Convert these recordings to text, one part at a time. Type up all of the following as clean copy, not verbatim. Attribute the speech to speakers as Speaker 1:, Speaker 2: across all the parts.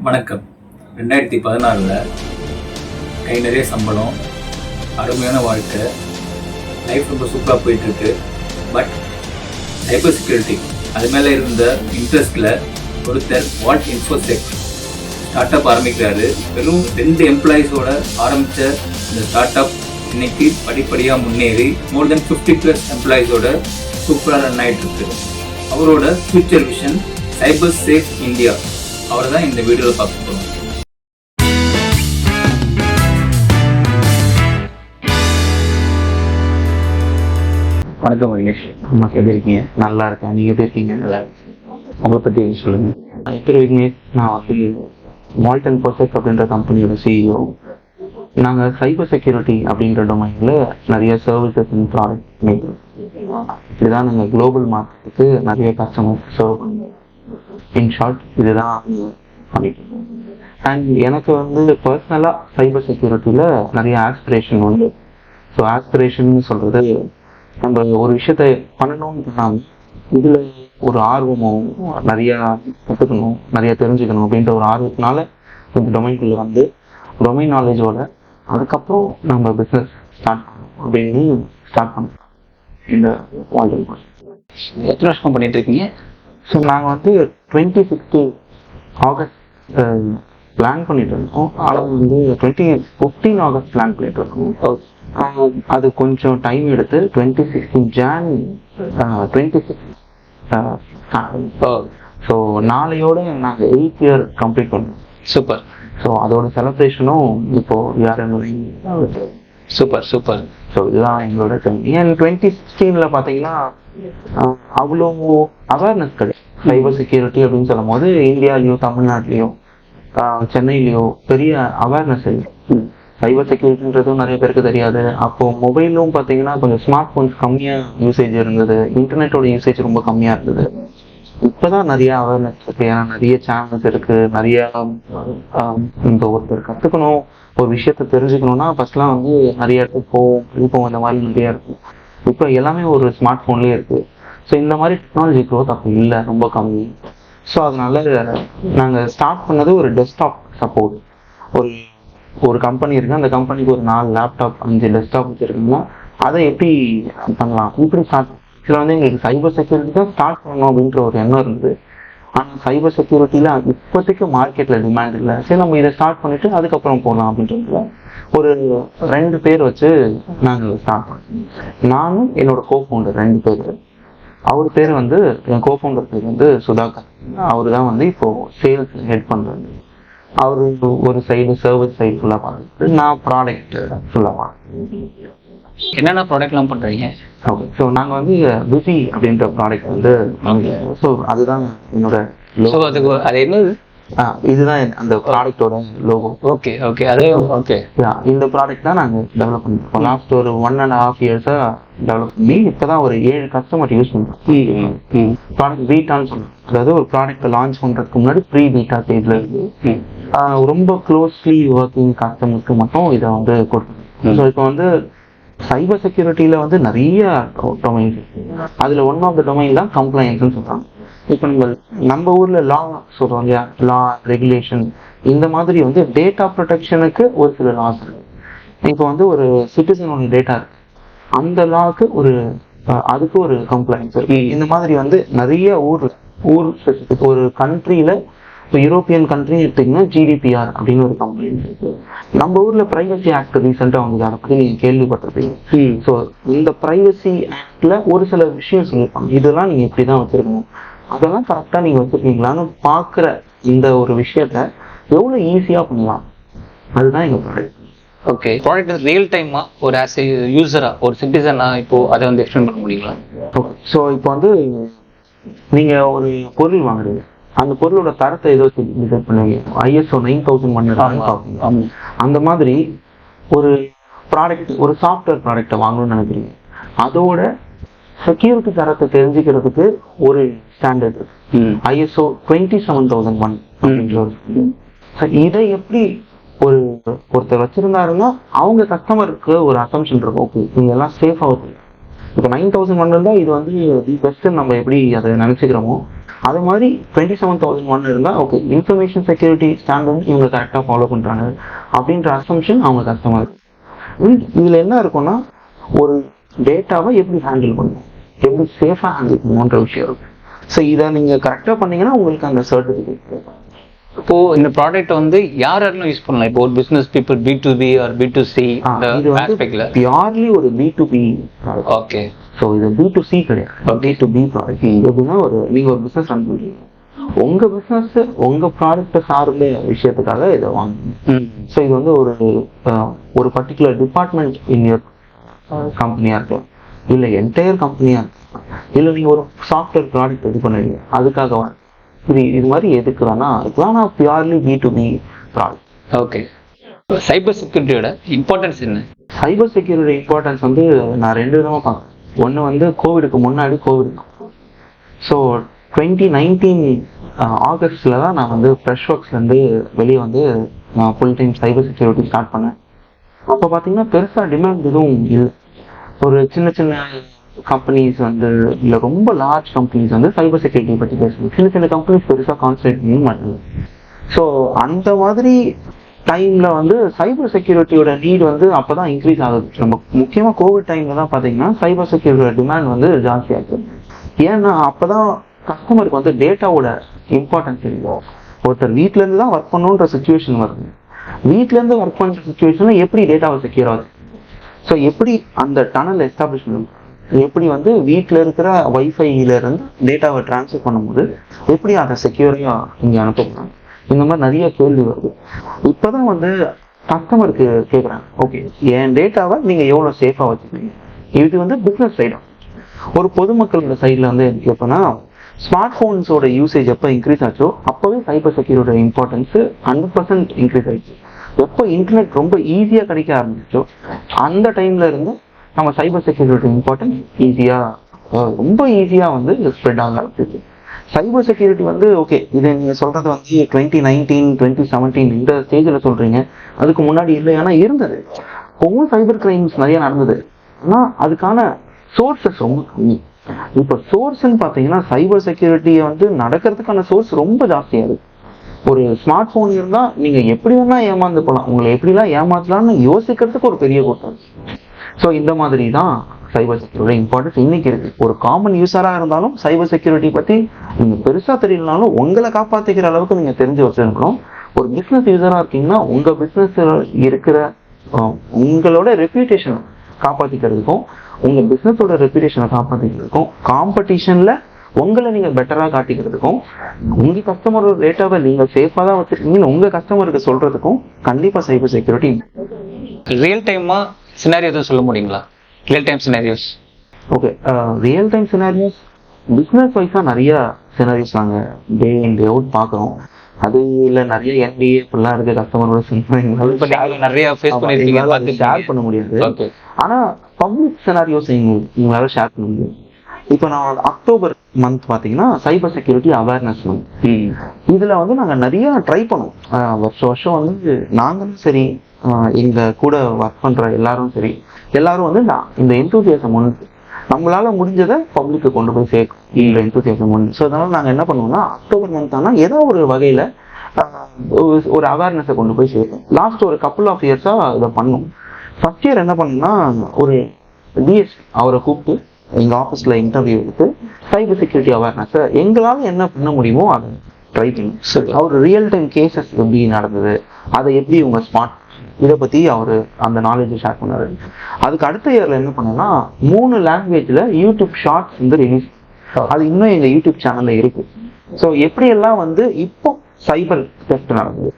Speaker 1: வணக்கம். 2016 கை நிறைய சம்பளம், அருமையான வாழ்க்கை, லைஃப் ரொம்ப சூப்பராக போயிட்டுருக்கு. பட் சைபர் செக்யூரிட்டி அது மேலே இருந்த இன்ட்ரெஸ்டில் ஒருத்தர் வாட் இன்ஃபோசெக் ஸ்டார்ட் அப் ஆரம்பிக்கிறாரு. வெறும் 2 எம்ப்ளாயீஸோட ஆரம்பித்த இந்த ஸ்டார்ட் அப் இன்னைக்கு படிப்படியாக முன்னேறி மோர் தென் 50+ எம்ப்ளாயீஸோட சூப்பராக ரன் ஆகிட்டு இருக்கு. அவரோட ஃபியூச்சர் விஷன் சைபர் சேஃப் இந்தியா, அவரை தான் இந்த வீடியோவில் பார்க்க போகிறோம்.
Speaker 2: வணக்கம் விக்னேஷ். அம்மா எப்படி இருக்கீங்க? நல்லா இருக்கேன். நீங்கள் எப்படி இருக்கீங்க? நல்லா உங்களை பற்றி சொல்லுங்கள். என் பேர் விக்னேஷ். நான் வந்து மால்ட் அண்ட் பர்செக்ட் அப்படின்ற கம்பெனியோட சிஇஓ. நாங்கள் சைபர் செக்யூரிட்டி அப்படின்ற டொமைனில் நிறைய சர்வீசஸ் அண்ட் ப்ராடக்ட் மேக்கர். இதுதான் நாங்கள் குளோபல் மார்க்கெட்டுக்கு நிறைய கஸ்டமர்ஸ் சர்வ் பண்ணுவோம். இன் ஷார்ட் இதுதான் பண்ணிட்டு. அண்ட் எனக்கு வந்து பர்சனலாக சைபர் செக்யூரிட்டியில் நிறைய ஆஸ்பிரேஷன் உண்டு. ஸோ ஆஸ்பிரேஷன் சொல்கிறது, நம்ம ஒரு விஷயத்த பண்ணணும்னு இதில் ஒரு ஆர்வமும் நிறையா கற்றுக்கணும், நிறையா தெரிஞ்சுக்கணும் அப்படின்ற ஒரு ஆர்வத்தினால இந்த டொமைன்குள்ளே வந்து டொமைன் நாலேஜோட அதுக்கப்புறம் நம்ம பிஸ்னஸ் ஸ்டார்ட் பண்ணணும் அப்படின்னு ஸ்டார்ட் பண்ணோம். இந்த வாழ்க்கை
Speaker 1: எத்தனை வருஷம் பண்ணிட்டு இருக்கீங்க?
Speaker 2: ஸோ நாங்கள் வந்து 2016 ஆகஸ்ட் பிளான் பண்ணிட்டு இருந்தோம். ஆனால் வந்து 2015 ஆகஸ்ட் பிளான் பண்ணிட்டு இருக்கோம். அது கொஞ்சம் டைம் எடுத்து 2016 ஜான் 26 ஸோ நாளையோட நாங்கள் 8 இயர் கம்ப்ளீட் பண்ணோம்.
Speaker 1: சூப்பர்.
Speaker 2: ஸோ அதோட செலிப்ரேஷனும் இப்போ
Speaker 1: சூப்பர் சூப்பர்.
Speaker 2: ஸோ இதுதான் எங்களோட டைம். ஏன் 2016 பார்த்தீங்கன்னா அவ்வளோ அவேர்னஸ் கிடையாது சைபர் செக்யூரிட்டி அப்படின்னு சொல்லும் போது. இந்தியாலேயோ தமிழ்நாட்டிலையோ சென்னையிலையோ பெரிய அவேர்னஸ் இல்லை. சைபர் செக்யூரிட்டின்றதும் நிறைய பேருக்கு தெரியாது. அப்போ மொபைலும் பார்த்தீங்கன்னா கொஞ்சம் ஸ்மார்ட் ஃபோன்ஸ் கம்மியாக யூசேஜ் இருந்தது, இன்டர்நெட்டோட யூசேஜ் ரொம்ப கம்மியாக இருந்தது. இப்போதான் நிறைய அவேர்னஸ் இருக்கு. ஏன்னா நிறைய சேனல்ஸ் இருக்கு, நிறைய இந்த ஒருத்தர் கற்றுக்கணும், ஒரு விஷயத்த தெரிஞ்சுக்கணும்னா ஃபர்ஸ்ட்லாம் வந்து நிறைய இடத்துக்கு போவோம், அந்த மாதிரி நிறைய இருக்கும். இப்போ எல்லாமே ஒரு ஸ்மார்ட் ஃபோன்லேயே இருக்கு. ஸோ இந்த மாதிரி டெக்னாலஜி க்ரோத் அப்போ இல்லை, ரொம்ப கம்மி. ஸோ அதனால நாங்கள் ஸ்டார்ட் பண்ணது ஒரு டெஸ்க்டாப் சப்போர்ட். ஒரு கம்பெனி இருக்குது, அந்த கம்பெனிக்கு ஒரு 4 லேப்டாப் 5 டெஸ்க்டாப் வச்சுருக்கோம்னா அதை எப்படி பண்ணலாம், இப்படி ஸ்டார்ட். இதில் வந்து எங்களுக்கு சைபர் செக்யூரிட்டி தான் ஸ்டார்ட் பண்ணணும் அப்படின்ற ஒரு எண்ணம் இருந்தது. ஆனால் சைபர் செக்யூரிட்டியில் இப்போதைக்கு மார்க்கெட்டில் டிமாண்ட் இல்லை. சரி, நம்ம இதை ஸ்டார்ட் பண்ணிவிட்டு அதுக்கப்புறம் போகலாம் அப்படின்றதுல ஒரு 2 பேர் வச்சு நாங்கள் ஸ்டார்ட் பண்ணோம். நானும் என்னோட கோஃபவுண்டர் 2 பேர். அவர் பேர் வந்து, என் கோஃபவுண்டர் பேர் வந்து சுதாகர். அவர் தான் வந்து இப்போது சேல்ஸ் ஹெட் பண்ணுறாரு. அவர் ஒரு சைடு சர்வீஸ் சைடு ஃபுல்லாக பார்த்துட்டு, நான் ப்ராடக்ட் ஃபுல்லாக பார்க்குறேன்.
Speaker 1: என்னென்ன ப்ராடக்ட்லாம் பண்ணுறீங்க?
Speaker 2: ஓகே. ஸோ நாங்கள் வந்து பிஸி அப்படின்ற ப்ராடக்ட் வந்து, ஸோ அதுதான் என்னோட லோகோ.
Speaker 1: அதுக்கு அது என்னது?
Speaker 2: இதுதான் அந்த ப்ராடக்டோட லோகோ.
Speaker 1: Okay okay. அது ஓகே.
Speaker 2: இந்த ப்ராடக்ட் தான் நாங்கள் டெவலப் பண்ணிருக்கோம். லாஸ்ட் ஒரு 1.5 இயர்ஸாக டெவலப் பண்ணி இப்போதான் ஒரு 7 கஸ்டமர் யூஸ் பண்ணுறோம். ப்ராடக்ட் பீட்டான்னு சொல்லுவோம். அதாவது ஒரு ப்ராடக்ட் லான்ச் பண்ணுறதுக்கு முன்னாடி ப்ரீ பீட்டா ஸ்டேஜில் இருக்கு. ரொம்ப க்ளோஸ்லி ஒர்க்கிங் கஸ்டமருக்கு மட்டும் இதை வந்து கொடுக்கணும். ஸோ இப்போ வந்து சைபர் செக்யூரிட்டியில் வந்து நிறைய டொமைன்ஸ் இருக்கு. அதில் ஒன் ஆஃப் த டொமைன் தான் கம்ப்ளைன்ஸ்ன்னு சொல்கிறாங்க. இப்போ நம்ம ஊரில் லா சொல்கிறோம் இல்லையா, லா ரெகுலேஷன், இந்த மாதிரி வந்து டேட்டா ப்ரொடெக்ஷனுக்கு ஒரு சில லாஸ் இருக்கு. இப்போ வந்து ஒரு சிட்டிசனோட டேட்டா இருக்கு, அந்த லாவுக்கு அதுக்கு ஒரு கம்ப்ளைன்ஸ் இருக்கு. இந்த மாதிரி வந்து நிறைய ஊர் ஸ்பெசிஃபிக் ஒரு கண்ட்ரியில், இப்போ யூரோப்பியன் கண்ட்ரி எடுத்திங்கன்னா GDPR அப்படின்னு ஒரு கம்ப்ளைண்ட் இருக்கு. நம்ம ஊரில் ப்ரைவசி ஆக்ட் ரீசெண்டாக வந்து அதை பற்றி நீங்கள் கேள்விப்பட்டிருப்பீங்க. ஸோ இந்த ப்ரைவசி ஆக்டில் ஒரு சில விஷயம் சொல்லியிருப்பாங்க, இதெல்லாம் நீங்கள் இப்படி தான் வச்சுருக்கணும், அதெல்லாம் கரெக்டாக நீங்கள் வச்சுருக்கீங்களான்னு பார்க்குற இந்த ஒரு விஷயத்த எவ்வளோ ஈஸியாக பண்ணலாம், அதுதான் எங்கள் ப்ராடக்ட்.
Speaker 1: ஓகே. ப்ராடக்ட் ரியல் டைமாக ஒரு ஆஸ் ஏ யூஸராக, ஒரு சிட்டிசனாக இப்போ அதை வந்து எக்ஸ்பிளைன் பண்ண முடியுங்களா?
Speaker 2: ஓகே. ஸோ இப்போ வந்து நீங்கள் ஒரு பொருள் வாங்குறீங்க, அந்த பொருளோட தரத்தை ஏதோ டிசைட் பண்ணுவீங்க, ISO 9001 அந்த மாதிரி ஒரு ப்ராடக்ட், ஒரு சாஃப்ட்வேர் ப்ராடக்டை வாங்கணும்னு நினைக்கிறீங்க, அதோட செக்யூரிட்டி தரத்தை தெரிஞ்சுக்கிறதுக்கு ஒரு ஸ்டாண்டர்ட் ISO 27001 அப்படின்ற ஒரு. இதை எப்படி ஒருத்தர் வச்சிருந்தாருன்னா அவங்க கஸ்டமருக்கு ஒரு அசம்ஷன் இருக்கும், ஓகே நீங்க எல்லாம் சேஃபா இருக்கு. இப்போ 9001 இருந்தால் இது வந்து தி பெஸ்ட் நம்ம எப்படி அதை நினைச்சுக்கிறோமோ அது மாதிரி 27001 இருந்தால் ஓகே இன்ஃபர்மேஷன் செக்யூரிட்டி ஸ்டாண்டர்ட் இவங்க கரெக்டாக ஃபாலோ பண்ணுறாங்க அப்படின்ற அசம்ஷன் அவங்க கஷ்டமாக இருக்கு. இதில் என்ன இருக்கும்னா ஒரு டேட்டாவை எப்படி ஹேண்டில் பண்ணணும், எப்படி சேஃபாக ஹேண்டில் பண்ணணுன்ற விஷயம் இருக்கு. ஸோ இதை நீங்கள் கரெக்டாக பண்ணீங்கன்னா உங்களுக்கு அந்த சர்டிஃபிகேட்.
Speaker 3: இப்போ இந்த ப்ராடக்ட் வந்து யாரெல்லாம் யூஸ் பண்ணலாம்? இப்போ ஒரு business people B2B R B2C
Speaker 2: இது வந்து பியூர்லி ஒரு B2B.
Speaker 3: ஓகே.
Speaker 2: ஸோ இது B2C கிடையாது, B2B ப்ராடக்ட். எப்படின்னா நீங்க ஒரு பிசினஸ் ரன் பண்றீங்க, உங்க பிசினஸ் உங்க ப்ராடக்ட் சார்ந்த விஷயத்துக்காக இதை வாங்கணும். ஸோ இது வந்து ஒரு பர்டிகுலர் டிபார்ட்மெண்ட் இன் யுவர் கம்பெனியா இருக்கலாம், இல்லை என்டையர் கம்பெனியா இருக்கலாம், இல்லை நீங்க ஒரு சாஃப்ட்வேர் ப்ராடக்ட் ரெடி பண்ணுவீங்க அதுக்காக வாங்க. இது மாதிரி எதுக்குறானா இதுதான் purely B2B product.
Speaker 3: Okay. Cyber செக்யூரிட்டியோட இம்பார்ட்டன்ஸ் என்ன?
Speaker 2: சைபர் செக்யூரிட்டி இம்பார்ட்டன்ஸ் வந்து நான் 2 விதமாக பார்க்குறேன். ஒன்று வந்து கோவிடுக்கு முன்னாடி, ஸோ 2019 ஆகஸ்டில் தான் நான் வந்து ஃப்ரெஷ்ஒர்க்ஸ்லேருந்து வெளியே வந்து நான் full time cyber security start பண்ணேன். அப்போ பார்த்தீங்கன்னா பெருசாக டிமாண்ட் எதுவும் இல்லை. ஒரு சின்ன சின்ன கம்பெனிஸ் வந்து இல்லை ரொம்ப லார்ஜ் கம்பெனிஸ் வந்து சைபர் செக்யூரிட்டி பற்றி பேசுவாங்க, சின்ன சின்ன கம்பெனிஸ் பெருசாக கான்சன்ட்ரேட் பண்ண மாட்டாங்க. ஸோ அந்த மாதிரி டைம்ல வந்து சைபர் செக்யூரிட்டியோட நீட் வந்து அப்பதான் இன்க்ரீஸ் ஆகுது. நம்ம முக்கியமா கோவிட் டைம்ல தான் பாத்தீங்கன்னா சைபர் செக்யூரிட்டியோட டிமாண்ட் வந்து ஜாஸ்தி ஆகுது. ஏன்னா அப்பதான் கஸ்டமருக்கு வந்து டேட்டாவோட இம்பார்ட்டன்ஸ் இருக்கும். ஒருத்தர் வீட்ல இருந்து தான் ஒர்க் பண்ணணுன்ற சுச்சுவேஷன் வருது. வீட்ல இருந்து ஒர்க் பண்ற சுச்சுவேஷன்ல எப்படி டேட்டாவை செக்யூர் ஆகுது, ஸோ எப்படி அந்த டனல் எஸ்டாப்ளிஷ் பண்ணும், எப்படி வந்து வீட்டில் இருக்கிற வைஃபைல இருந்து டேட்டாவை டிரான்ஸ்ஃபர் பண்ணும்போது எப்படி அதை செக்யூரியா இங்கே அனுப்பணும், இந்த மாதிரி நிறைய கேள்வி வருது. இப்போதான் வந்து கஸ்டமருக்கு கேட்குறாங்க, ஓகே என் டேட்டாவை நீங்கள் எவ்வளோ சேஃபாக வச்சுக்கிறீங்க. இது வந்து பிஸ்னஸ் சைடும். ஒரு பொதுமக்களோட சைடில் வந்து எப்போனா ஸ்மார்ட் ஃபோன்ஸோட யூசேஜ் எப்போ இன்க்ரீஸ் ஆச்சோ அப்போவே சைபர் செக்யூரிட்டியோட இம்பார்ட்டன்ஸ் 100% இன்க்ரீஸ் ஆயிடுச்சு. எப்போ இன்டர்நெட் ரொம்ப ஈஸியாக கிடைக்க ஆரம்பிச்சோ அந்த டைம்ல இருந்து நம்ம சைபர் செக்யூரிட்டி இம்பார்ட்டன்ஸ் ரொம்ப ஈஸியாக வந்து ஸ்ப்ரெட் ஆக ஆரம்பிச்சிச்சு. சைபர் செக்யூரிட்டி வந்து ஓகே இது நீங்கள் சொல்றது வந்து 2019 2017 இந்த ஸ்டேஜில் சொல்றீங்க, அதுக்கு முன்னாடி இல்லை. ஆனால் இருந்தது, ஒவ்வொரு சைபர் கிரைம்ஸ் நிறைய நடந்தது, ஆனால் அதுக்கான சோர்சஸ் ரொம்ப கம்மி. இப்போ சோர்ஸ்ன்னு பார்த்தீங்கன்னா சைபர் செக்யூரிட்டியை வந்து நடக்கிறதுக்கான சோர்ஸ் ரொம்ப ஜாஸ்தியாக இருக்கு. ஒரு ஸ்மார்ட் ஃபோன் இருந்தால் நீங்கள் எப்படி வேணா ஏமாந்து போகலாம், உங்களை எப்படிலாம் ஏமாத்தலாம்னு யோசிக்கிறதுக்கு ஒரு பெரிய கூட்டம். ஸோ இந்த மாதிரி தான் சைபர் செக்யூரிட்டி இம்பார்ட்டன்ஸ் இன்னைக்கு இருக்கு. ஒரு காமன் யூஸராக இருந்தாலும் சைபர் செக்யூரிட்டி பற்றி நீங்கள் பெருசாக தெரியலனாலும் உங்களை காப்பாற்றிக்கிற அளவுக்கு நீங்கள் தெரிஞ்சு வச்சிருக்கணும். ஒரு பிஸ்னஸ் யூஸராக இருக்கீங்கன்னா உங்கள் பிஸ்னஸ் இருக்கிற உங்களோட ரெப்யூட்டேஷன் காப்பாற்றிக்கிறதுக்கும் உங்கள் பிஸ்னஸோட ரெப்யூட்டேஷனை காப்பாற்றிக்கிறதுக்கும் காம்படிஷனில் உங்களை நீங்கள் பெட்டராக காட்டிக்கிறதுக்கும் உங்கள் கஸ்டமரோட டேட்டாவை நீங்கள் சேஃபாக தான் வச்சுருக்கீங்கன்னு உங்கள் கஸ்டமருக்கு சொல்கிறதுக்கும் கண்டிப்பாக சைபர் செக்யூரிட்டி.
Speaker 3: ரியல் டைமா சினாரியோ எதுவும் சொல்ல முடியுங்களா? Real time scenarios.
Speaker 2: Okay, real time scenarios business வைஸாக நிறைய சினாரியோஸ் நாங்கள் டே இன் டே அவுட் பார்க்குறோம். அது இல்லை நிறைய NDA இப்படிலாம் இருக்கு, கஸ்டமரோட
Speaker 3: நிறைய ஃபேஸ் பண்ணிருக்கீங்க,
Speaker 2: ஷேர் பண்ண முடியாது. ஆனால் பப்ளிக் சினாரியோஸ் எங்களால ஷேர் பண்ண முடியும். இப்போ நான் அக்டோபர் மந்த் பார்த்தீங்கன்னா சைபர் செக்யூரிட்டி அவேர்னஸ் மந்த். இதில் வந்து நாங்கள் நிறைய ட்ரை பண்ணோம். வருஷம் வந்து நாங்களும் சரி எங்க கூட ஒர்க் பண்ற எல்லாரும் சரி எல்லாரும் வந்து இந்த எந்தூசியாசம் ஒன்று நம்மளால முடிஞ்சதை பப்ளிக்கு கொண்டு போய் சேர்க்கும். இந்த எந்தூசியாசம் ஒன்று. ஸோ அதனால நாங்கள் என்ன பண்ணுவோம்னா அக்டோபர் மந்த் ஆனால் ஏதோ ஒரு வகையில ஒரு அவேர்னஸை கொண்டு போய் சேர்ப்போம். லாஸ்ட் ஒரு கப்புள் ஆஃப் இயர்ஸாக இதை பண்ணோம். ஃபர்ஸ்ட் இயர் என்ன பண்ணோம்னா ஒரு டிஎஸ்பி அவரை கூப்பிட்டு எங்கள் ஆஃபீஸில் இன்டர்வியூ எடுத்து சைபர் செக்யூரிட்டி அவேர்னஸை எங்களால் என்ன பண்ண முடியுமோ அதை ட்ரை பண்ணி அவர் ரியல் டைம் கேசஸ் எப்படி நடந்தது, அதை எப்படி உங்க ஸ்மார்ட் இதை பற்றி அவர் அந்த நாலேஜை ஷேர் பண்ணாரு. அதுக்கு அடுத்த இயரில் என்ன பண்ணோம்னா 3 லாங்குவேஜில் யூடியூப் ஷார்ட்ஸ் வந்து ரிலீஸ். அது இன்னும் எங்கள் யூடியூப் சேனலில் இருக்கு. ஸோ எப்படியெல்லாம் வந்து இப்போ சைபர் தெஃப்ட் நடக்குது,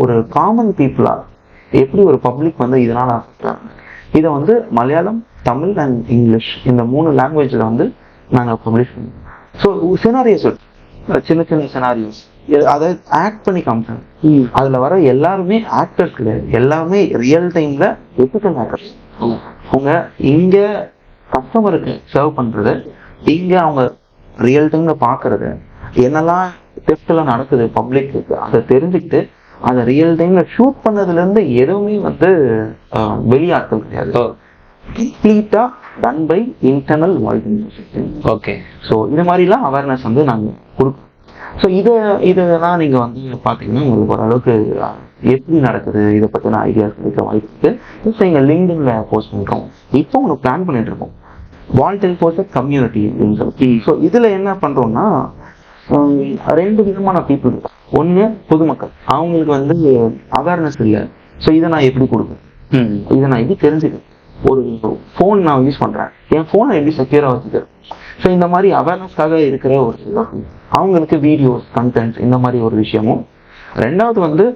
Speaker 2: ஒரு காமன் பீப்புளா எப்படி ஒரு பப்ளிக் வந்து இதனால ஆசைப்படுறாங்க, இதை வந்து மலையாளம், தமிழ் அண்ட் இங்கிலீஷ் இந்த 3 லாங்குவேஜில் வந்து நாங்கள் பப்ளிஷ் பண்ணுவோம். ஸோ சினாரியோஸ் சின்ன சின்ன சினாரியோஸ் அதை ஆக்ட் பண்ணி காமிச்சாங்க. அதுல வர எல்லாருமே ஆக்டர்ஸ் கிடையாது, எல்லாருமே ரியல் டைம்ல எத்திக்கல் ஆக்டர்ஸ். அவங்க இங்க கஸ்டமருக்கு சர்வ் பண்றது, இங்க அவங்க ரியல் டைம்ல பாக்குறது, என்னெல்லாம் டெஸ்ட்லாம் நடக்குது பப்ளிக்கு அதை தெரிஞ்சுக்கிட்டு அதை ரியல் டைம்ல ஷூட் பண்ணதுல இருந்து எதுவுமே வந்து வெளியாட்கள் கிடையாது. கம்ப்ளீட்டாக done by internal voice.
Speaker 3: Okay.
Speaker 2: So இது மாதிரிலாம் அவேர்னஸ் வந்து நாங்கள் கொடுப்போம். ஸோ இதெல்லாம் நீங்கள் வந்து பார்த்தீங்கன்னா உங்களுக்கு ஓரளவுக்கு எப்படி நடக்குது இதை பற்றின ஐடியாஸ் கிடைக்க வாய்ப்பு இருக்குது. ஸோ எங்கள் லிங்க்டின்ல போஸ்ட் பண்ணிருக்கோம். இப்போ உங்களுக்கு பிளான் பண்ணிட்டு இருக்கோம் வால்டெல் போஸ்ட் கம்யூனிட்டி அப்படின்னு சொல்லி. ஸோ இதில் என்ன பண்ணுறோம்னா 2 விதமான பீப்புள். ஒன்று பொதுமக்கள், அவங்களுக்கு வந்து அவேர்னஸ் இல்லை. ஸோ இதை நான் எப்படி கொடுப்பேன், இதை நான் எப்படி தெரிஞ்சுக்கிறேன், ஒரு ஃபோன் நான் யூஸ் பண்ணுறேன், என் ஃபோனை எப்படி செக்யூராக வச்சுக்கிறேன். ஸோ இந்த மாதிரி அவேர்னஸ்க்காக இருக்கிற ஒரு அவங்களுக்கு வீடியோஸ் கண்டென்ட்ஸ் இந்த மாதிரி ஒரு விஷயமும். 2வது வந்து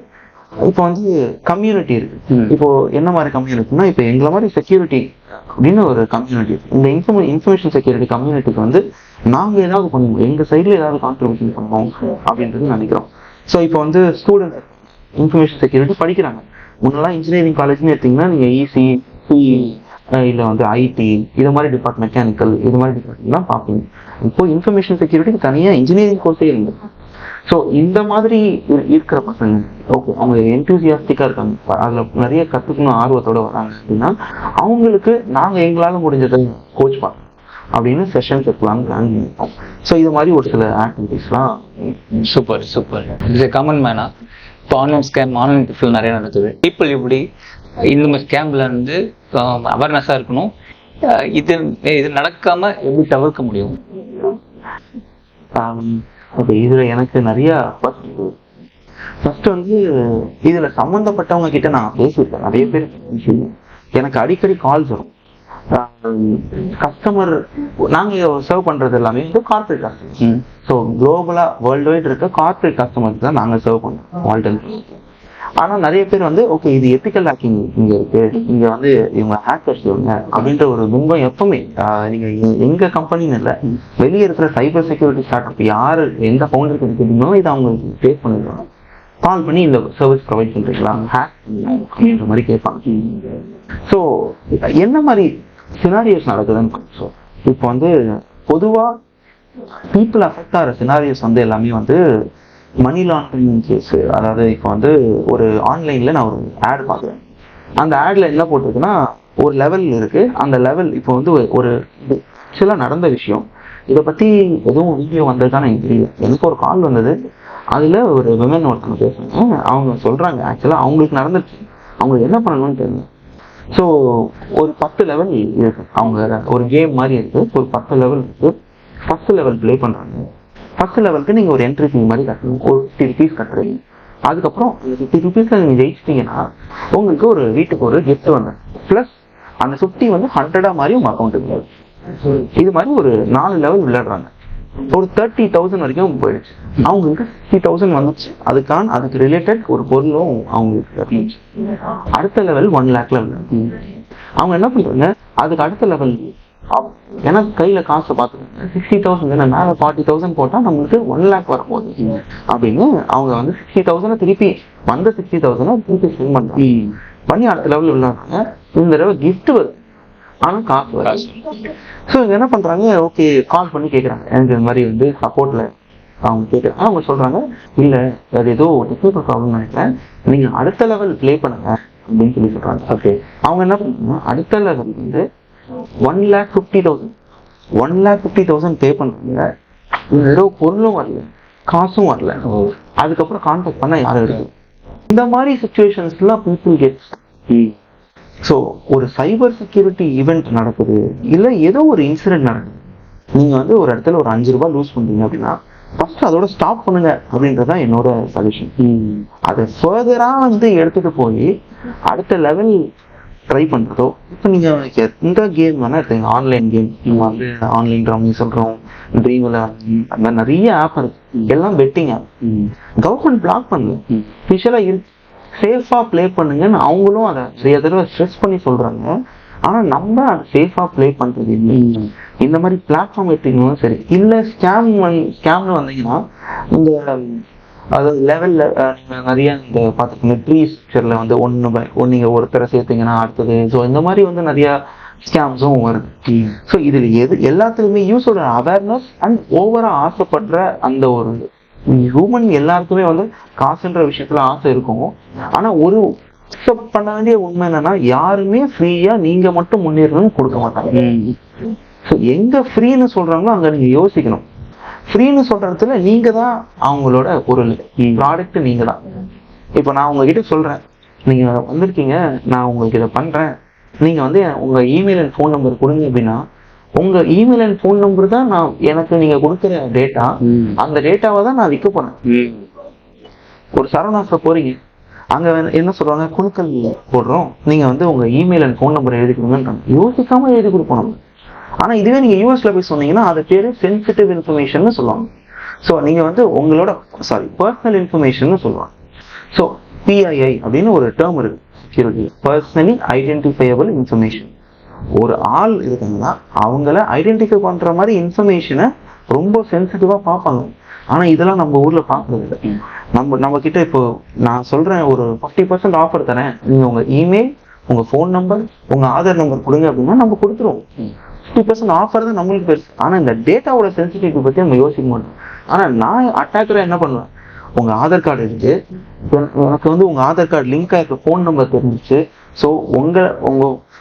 Speaker 2: இப்போ வந்து கம்யூனிட்டி இருக்கு. இப்போ என்ன மாதிரி கம்யூனிட்டினா, இப்போ எங்களை மாதிரி செக்யூரிட்டி அப்படின்னு ஒரு கம்யூனிட்டி, இந்த இன்ஃபர்மேஷன் செக்யூரிட்டி கம்யூனிட்டிக்கு வந்து நாங்கள் ஏதாவது பண்ணுவோம், எங்கள் சைடில் ஏதாவது கான்ட்ரிபியூஷன் பண்ணுவோம் அப்படின்றது நினைக்கிறோம். ஸோ இப்போ வந்து ஸ்டூடெண்ட்ஸ் இன்ஃபர்மேஷன் செக்யூரிட்டி படிக்கிறாங்க. முன்னெல்லாம் இன்ஜினியரிங் காலேஜ்னு எடுத்தீங்கன்னா நீங்கள் இசி, சிஇ, இல்லை வந்து ஐடி இது மாதிரி டிபார்ட்மெண்ட், மெக்கானிக்கல் இது மாதிரி டிபார்ட்மெண்ட் தான் பார்ப்பீங்க. இப்போ இன்ஃபர்மேஷன் செக்யூரிட்டிக்கு தனியாக இன்ஜினியரிங் கோர்ஸே இருந்தது. ஸோ இந்த மாதிரி இருக்கிற பசங்க ஓகே, அவங்க என்தூசியாஸ்டிக்காக இருக்காங்க, அதில் நிறைய கற்றுக்கணும் ஆர்வத்தோடு வராங்க அப்படின்னா அவங்களுக்கு நாங்கள் எங்களால் முடிஞ்சதை கோச் பண்ணோம் அப்படின்னு செஷன்ஸ் எடுக்கலாம்னு பிளான் பண்ணியிருக்கோம். ஸோ இது மாதிரி ஒரு சில ஆக்டிவிட்டீஸ்லாம்.
Speaker 3: Super super. இது காமன் மேனா இப்போ ஆன்லைன் ஸ்கேம், ஆன்லைன் திஃப்ட் நிறைய நடக்குது. பீப்புள் எப்படி இந்த மாதிரி ஸ்கேம்ல இருந்து அவேர்னஸாக இருக்கணும், இது நடக்காம எப்படி தவிர்க்க முடியும்?
Speaker 2: ஓகே, இதுல எனக்கு நிறைய ஃபர்ஸ்ட் வந்து இதுல சம்பந்தப்பட்டவங்க கிட்ட நான் பேசியிருக்கேன். நிறைய பேர் எனக்கு அடிக்கடி கால்ஸ் வரும். கஸ்டமர் நாங்க சர்வ் பண்றது எல்லாமே வந்து கார்பரேட் கஸ்டமர். ஸோ குளோபலா வேர்ல்டு வைட் இருக்க கார்பரேட் கஸ்டமர்ஸ் தான் நாங்க சர்வ் பண்றோம் வால்டன். ஆனா நிறைய பேர் வந்து ஓகே இது எத்திக்கல் ஹேக்கிங் இங்க இருக்கு, இங்க வந்து இவங்க ஹேக்கர்ஸ் இவங்க அப்படின்ற ஒரு பிம்பம் எப்பவுமே நீங்க எங்க கம்பெனின்னு இல்லை, வெளியே இருக்கிற சைபர் செக்யூரிட்டி ஸ்டார்ட் அப் யாரு எந்த ஃபவுண்டருக்கு தெரியுமோ இதை அவங்க ஃபேஸ் பண்ணிடுவாங்க. கால் பண்ணி இந்த சர்வீஸ் ப்ரொவைட் பண்றீங்களா, ஹேக் அப்படின்ற மாதிரி கேட்பாங்க. ஸோ என்ன மாதிரி சினாரியோஸ் நடக்குதுன்னு, ஸோ இப்போ வந்து பொதுவா பீப்புள் அஃபெக்ட் ஆகிற சினாரியோஸ் வந்து எல்லாமே வந்து மணி லாண்டரிங் கேஸ். அதாவது இப்போ வந்து ஒரு ஆன்லைன்ல நான் ஒரு ஆட் பார்க்குறேன், அந்த ஆட்ல என்ன போட்டிருக்குன்னா ஒரு லெவல் இருக்கு. அந்த லெவல் இப்போ வந்து ஒரு ஆக்சுவலாக நடந்த விஷயம், இதை பத்தி எதுவும் வீடியோ வந்ததுதான் எனக்கு தெரியல. எனக்கு ஒரு கால் வந்தது, அதுல ஒரு விமன் ஒருத்தவங்க பேசுறாங்க. அவங்க சொல்றாங்க ஆக்சுவலா அவங்களுக்கு நடந்துச்சு, அவங்களுக்கு என்ன பண்ணணும்னு தெரியல. ஸோ ஒரு 10 லெவல் இருக்கு, அவங்க ஒரு கேம் மாதிரி இருக்கு, ஒரு 10 லெவல் இருக்கு. ஃபர்ஸ்ட் லெவல் பிளே பண்றாங்க. ஃபர்ஸ்ட் லெவலுக்கு நீங்க ஒரு என்ட்ரி ஃபீ மாதிரி கட்டணும், ஒரு 50 rupees கட்டுறீங்க. அதுக்கப்புறம் 50 rupeesல நீங்க ஜெயிச்சிட்டீங்கன்னா உங்களுக்கு ஒரு வீட்டுக்கு ஒரு கிஃப்ட் வந்து பிளஸ் அந்த 50 வந்து 100 மாதிரி உங்க அக்கௌண்ட்டுக்கு. இது மாதிரி ஒரு 4 லெவல் விளையாடுறாங்க. ஒரு 30,000 வரைக்கும் போயிடுச்சு. அவங்களுக்கு 60,000 வந்துச்சு. அதுக்கு ரிலேட்டட் ஒரு பொருளும் அவங்களுக்கு. அடுத்த லெவல் 1 lakh லெவல். அவங்க என்ன பண்றாங்க, அதுக்கு அடுத்த லெவல் எனக்கு கையில காசை பார்த்துக்கோங்க 60,000 மேல 40,000 போட்டா நம்மளுக்கு 1 lakh வரப்போகுது அப்படின்னு அவங்க வந்து 60,000 திருப்பி வந்த 60,000 திருப்பி ஸ்பெண்ட் பண்ணி அடுத்த லெவல் விளையாடுறாங்க. இந்த தடவை கிஃப்ட் வருது, ஆனா காசு வராது. ஸோ என்ன பண்றாங்க, ஓகே கால் பண்ணி கேட்கறாங்க எனக்கு இந்த மாதிரி வந்து சப்போர்ட்ல அவங்க கேட்கறாங்க. அவங்க சொல்றாங்க இல்ல அது ஏதோ டெக்னிக்கல் ப்ராப்ளம் நினைக்கிறேன், நீங்க அடுத்த லெவல் பிளே பண்ணுங்க அப்படின்னு சொல்லி சொல்றாங்க. ஓகே அவங்க என்ன பண்ணுறாங்க, அடுத்த லெவல் வந்து 1,50,000 பே பண்றாங்க. இந்த தடவை பொருளும் வரல, காசும் வரல. அதுக்கப்புறம் கான்டாக்ட் பண்ண யாரும் இருக்கு. இந்த மாதிரி சிச்சுவேஷன்ஸ்லாம் பீப்புள் கெட்ஸ். ஸோ ஒரு சைபர் செக்யூரிட்டி ஈவெண்ட் நடக்குது, இல்லை ஏதோ ஒரு இன்சிடென்ட் நடக்குது, நீங்க வந்து ஒரு இடத்துல ஒரு 5 ரூபாய் லூஸ் பண்றீங்க அப்படின்னா ஃபர்ஸ்ட் அதோட ஸ்டாப் பண்ணுங்க அப்படின்றதான் என்னோட சஜஷன். அதை ஃபர்தரா வந்து எடுத்துட்டு போய் அடுத்த லெவல் ட்ரை பண்றதோ. இப்போ நீங்க எந்த கேம் வேணா எடுத்துங்க, ஆன்லைன் கேம், நீங்க வந்து ஆன்லைன் ரம்மி சொல்றோம், ட்ரீம்ல அந்த மாதிரி நிறைய ஆப் இருக்கு, எல்லாம் பெட்டிங் ஆப். கவர்மெண்ட் பிளாக் பண்ணுங்க, ஸ்பெஷலா இருக்கு, சேஃபா பிளே பண்ணுங்கன்னு அவங்களும் அதை நிறைய தடவை ஸ்ட்ரெஸ் பண்ணி சொல்றாங்க. ஆனா நம்ம சேஃபா பிளே பண்றது இல்லை. இந்த மாதிரி பிளாட்ஃபார்ம் எடுத்தீங்களும் சரி, இல்ல ஸ்கேம்னு வந்தீங்கன்னா இந்த அதாவது லெவல்ல நிறைய இந்த பார்த்துக்கோங்க ட்ரீ ஸ்ட்ரக்சர்ல வந்து நீங்க ஒருத்தரை சேர்த்தீங்கன்னா அடுத்தது. ஸோ இந்த மாதிரி வந்து நிறைய ஸ்கேம்ஸும் வருது. ஸோ இதுல எல்லாத்துலயுமே யூஸோட அவேர்னஸ் அண்ட் ஓவரா ஆசைப்படுற அந்த ஒரு ஹியூமன் எல்லாருக்குமே வந்து காசுன்ற விஷயத்துல ஆசை இருக்கும். ஆனா ஒரு அக்செப்ட் பண்ண வேண்டிய உண்மை என்னன்னா, யாருமே ஃப்ரீயா நீங்க மட்டும் முன்னேறணும்னு கொடுக்க மாட்டாங்க. ஸோ எங்க ஃப்ரீன்னு சொல்றாங்களோ அங்க நீங்க யோசிக்கணும். ஃப்ரீன்னு சொல்ற இடத்துல நீங்க தான் அவங்களோட பொருள், ப்ராடக்ட் நீங்க தான். இப்போ நான் உங்ககிட்ட சொல்றேன், நீங்க வந்திருக்கீங்க, நான் உங்களுக்கு இதை பண்றேன், நீங்க வந்து உங்க இமெயில் அண்ட் ஃபோன் நம்பர் கொடுங்க அப்படின்னா, உங்க இமெயில் அண்ட் ஃபோன் நம்பர் தான் நான் எனக்கு நீங்க கொடுக்குற டேட்டா. அந்த டேட்டாவை தான் நான் விற்க போறேன். ஒரு சரவணாஸ்ல போறீங்க, அங்க என்ன சொல்றாங்க, குழுக்கள் போடுறோம், நீங்க வந்து உங்க இமெயில் அண்ட் ஃபோன் நம்பர் எழுதி கொடுங்கன்றாங்க. யோசிக்காம எழுதி கொடுப்போம் நம்ம. ஆனா இதுவே நீங்க யூஎஸ்ல போய் சொன்னீங்கன்னா அது பேரு சென்சிட்டிவ் இன்ஃபர்மேஷன் சொல்லுவாங்க. ஸோ நீங்க வந்து உங்களோட பர்சனல் இன்ஃபர்மேஷன் சொல்லுவாங்க. ஸோ PII அப்படின்னு ஒரு டேர்ம் இருக்கு செக்யூரிட்டி, பர்சனலி ஐடென்டிஃபையபிள் இன்ஃபர்மேஷன். ஒரு ஆள் இருக்காங்கன்னா அவங்கள ஐடென்டிஃபை பண்ற மாதிரி இன்ஃபர்மேஷனை ரொம்ப சென்சிட்டிவா பார்ப்பாங்க. ஆனா இதெல்லாம் நம்ம ஊர்ல பார்க்கறது இல்லை. நம்ம கிட்ட இப்போ நான் சொல்றேன், ஒரு 50% ஆஃபர் தரேன், நீங்க உங்க இமெயில், உங்க ஃபோன் நம்பர், உங்க ஆதார் நம்பர் கொடுங்க அப்படின்னா நம்ம கொடுத்துருவோம். 50% ஆஃபர் தான் நம்மளுக்கு பெருசு. ஆனா இந்த டேட்டாவோட சென்சிட்டிவிட்டி பத்தி நம்ம யோசிக்க மாட்டோம். ஆனா நான் அட்டாக்கரா என்ன பண்ணுவேன், உங்க ஆதார் கார்டு இருக்கு, எனக்கு வந்து உங்க ஆதார் கார்டு லிங்க் ஆயிருக்க ஃபோன் நம்பர் தெரிஞ்சிச்சு. ஸோ உங்க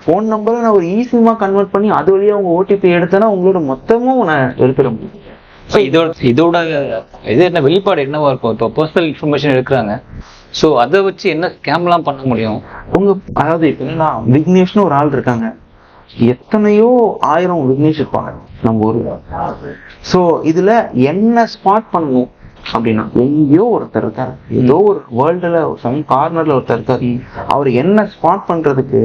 Speaker 2: ஃபோன் நம்பரை நான் ஒரு ஈஸியமா கன்வெர்ட் பண்ணி அது வழியா உங்க OTP எடுத்தேன்னா உங்களோட மொத்தமும் நான் எடுத்துட முடியும்.
Speaker 3: ஸோ இதோட இது என்ன வெளிப்பாடு என்னவா இருக்கும்? இப்போ பர்சனல் இன்ஃபர்மேஷன் எடுக்கிறாங்க, ஸோ அதை வச்சு என்ன ஸ்கேம்லாம் பண்ண முடியும்?
Speaker 2: அதாவது இப்போ என்னன்னா, விக்னேஷ்னு ஒரு ஆள் இருக்காங்க, எத்தனையோ 1000 விக்னேஷ் இருப்பாங்க நம்ம ஊர்ல. ஸோ இதுல என்ன ஸ்பாட் பண்ணணும் அப்படின்னா, எங்கேயோ ஒருத்தர் இருக்காரு, ஏதோ ஒரு வேர்ல்டுல சம் கார்னர்ல ஒருத்தர் இருக்காரு, அவர் என்ன ஸ்பாட் பண்றதுக்கு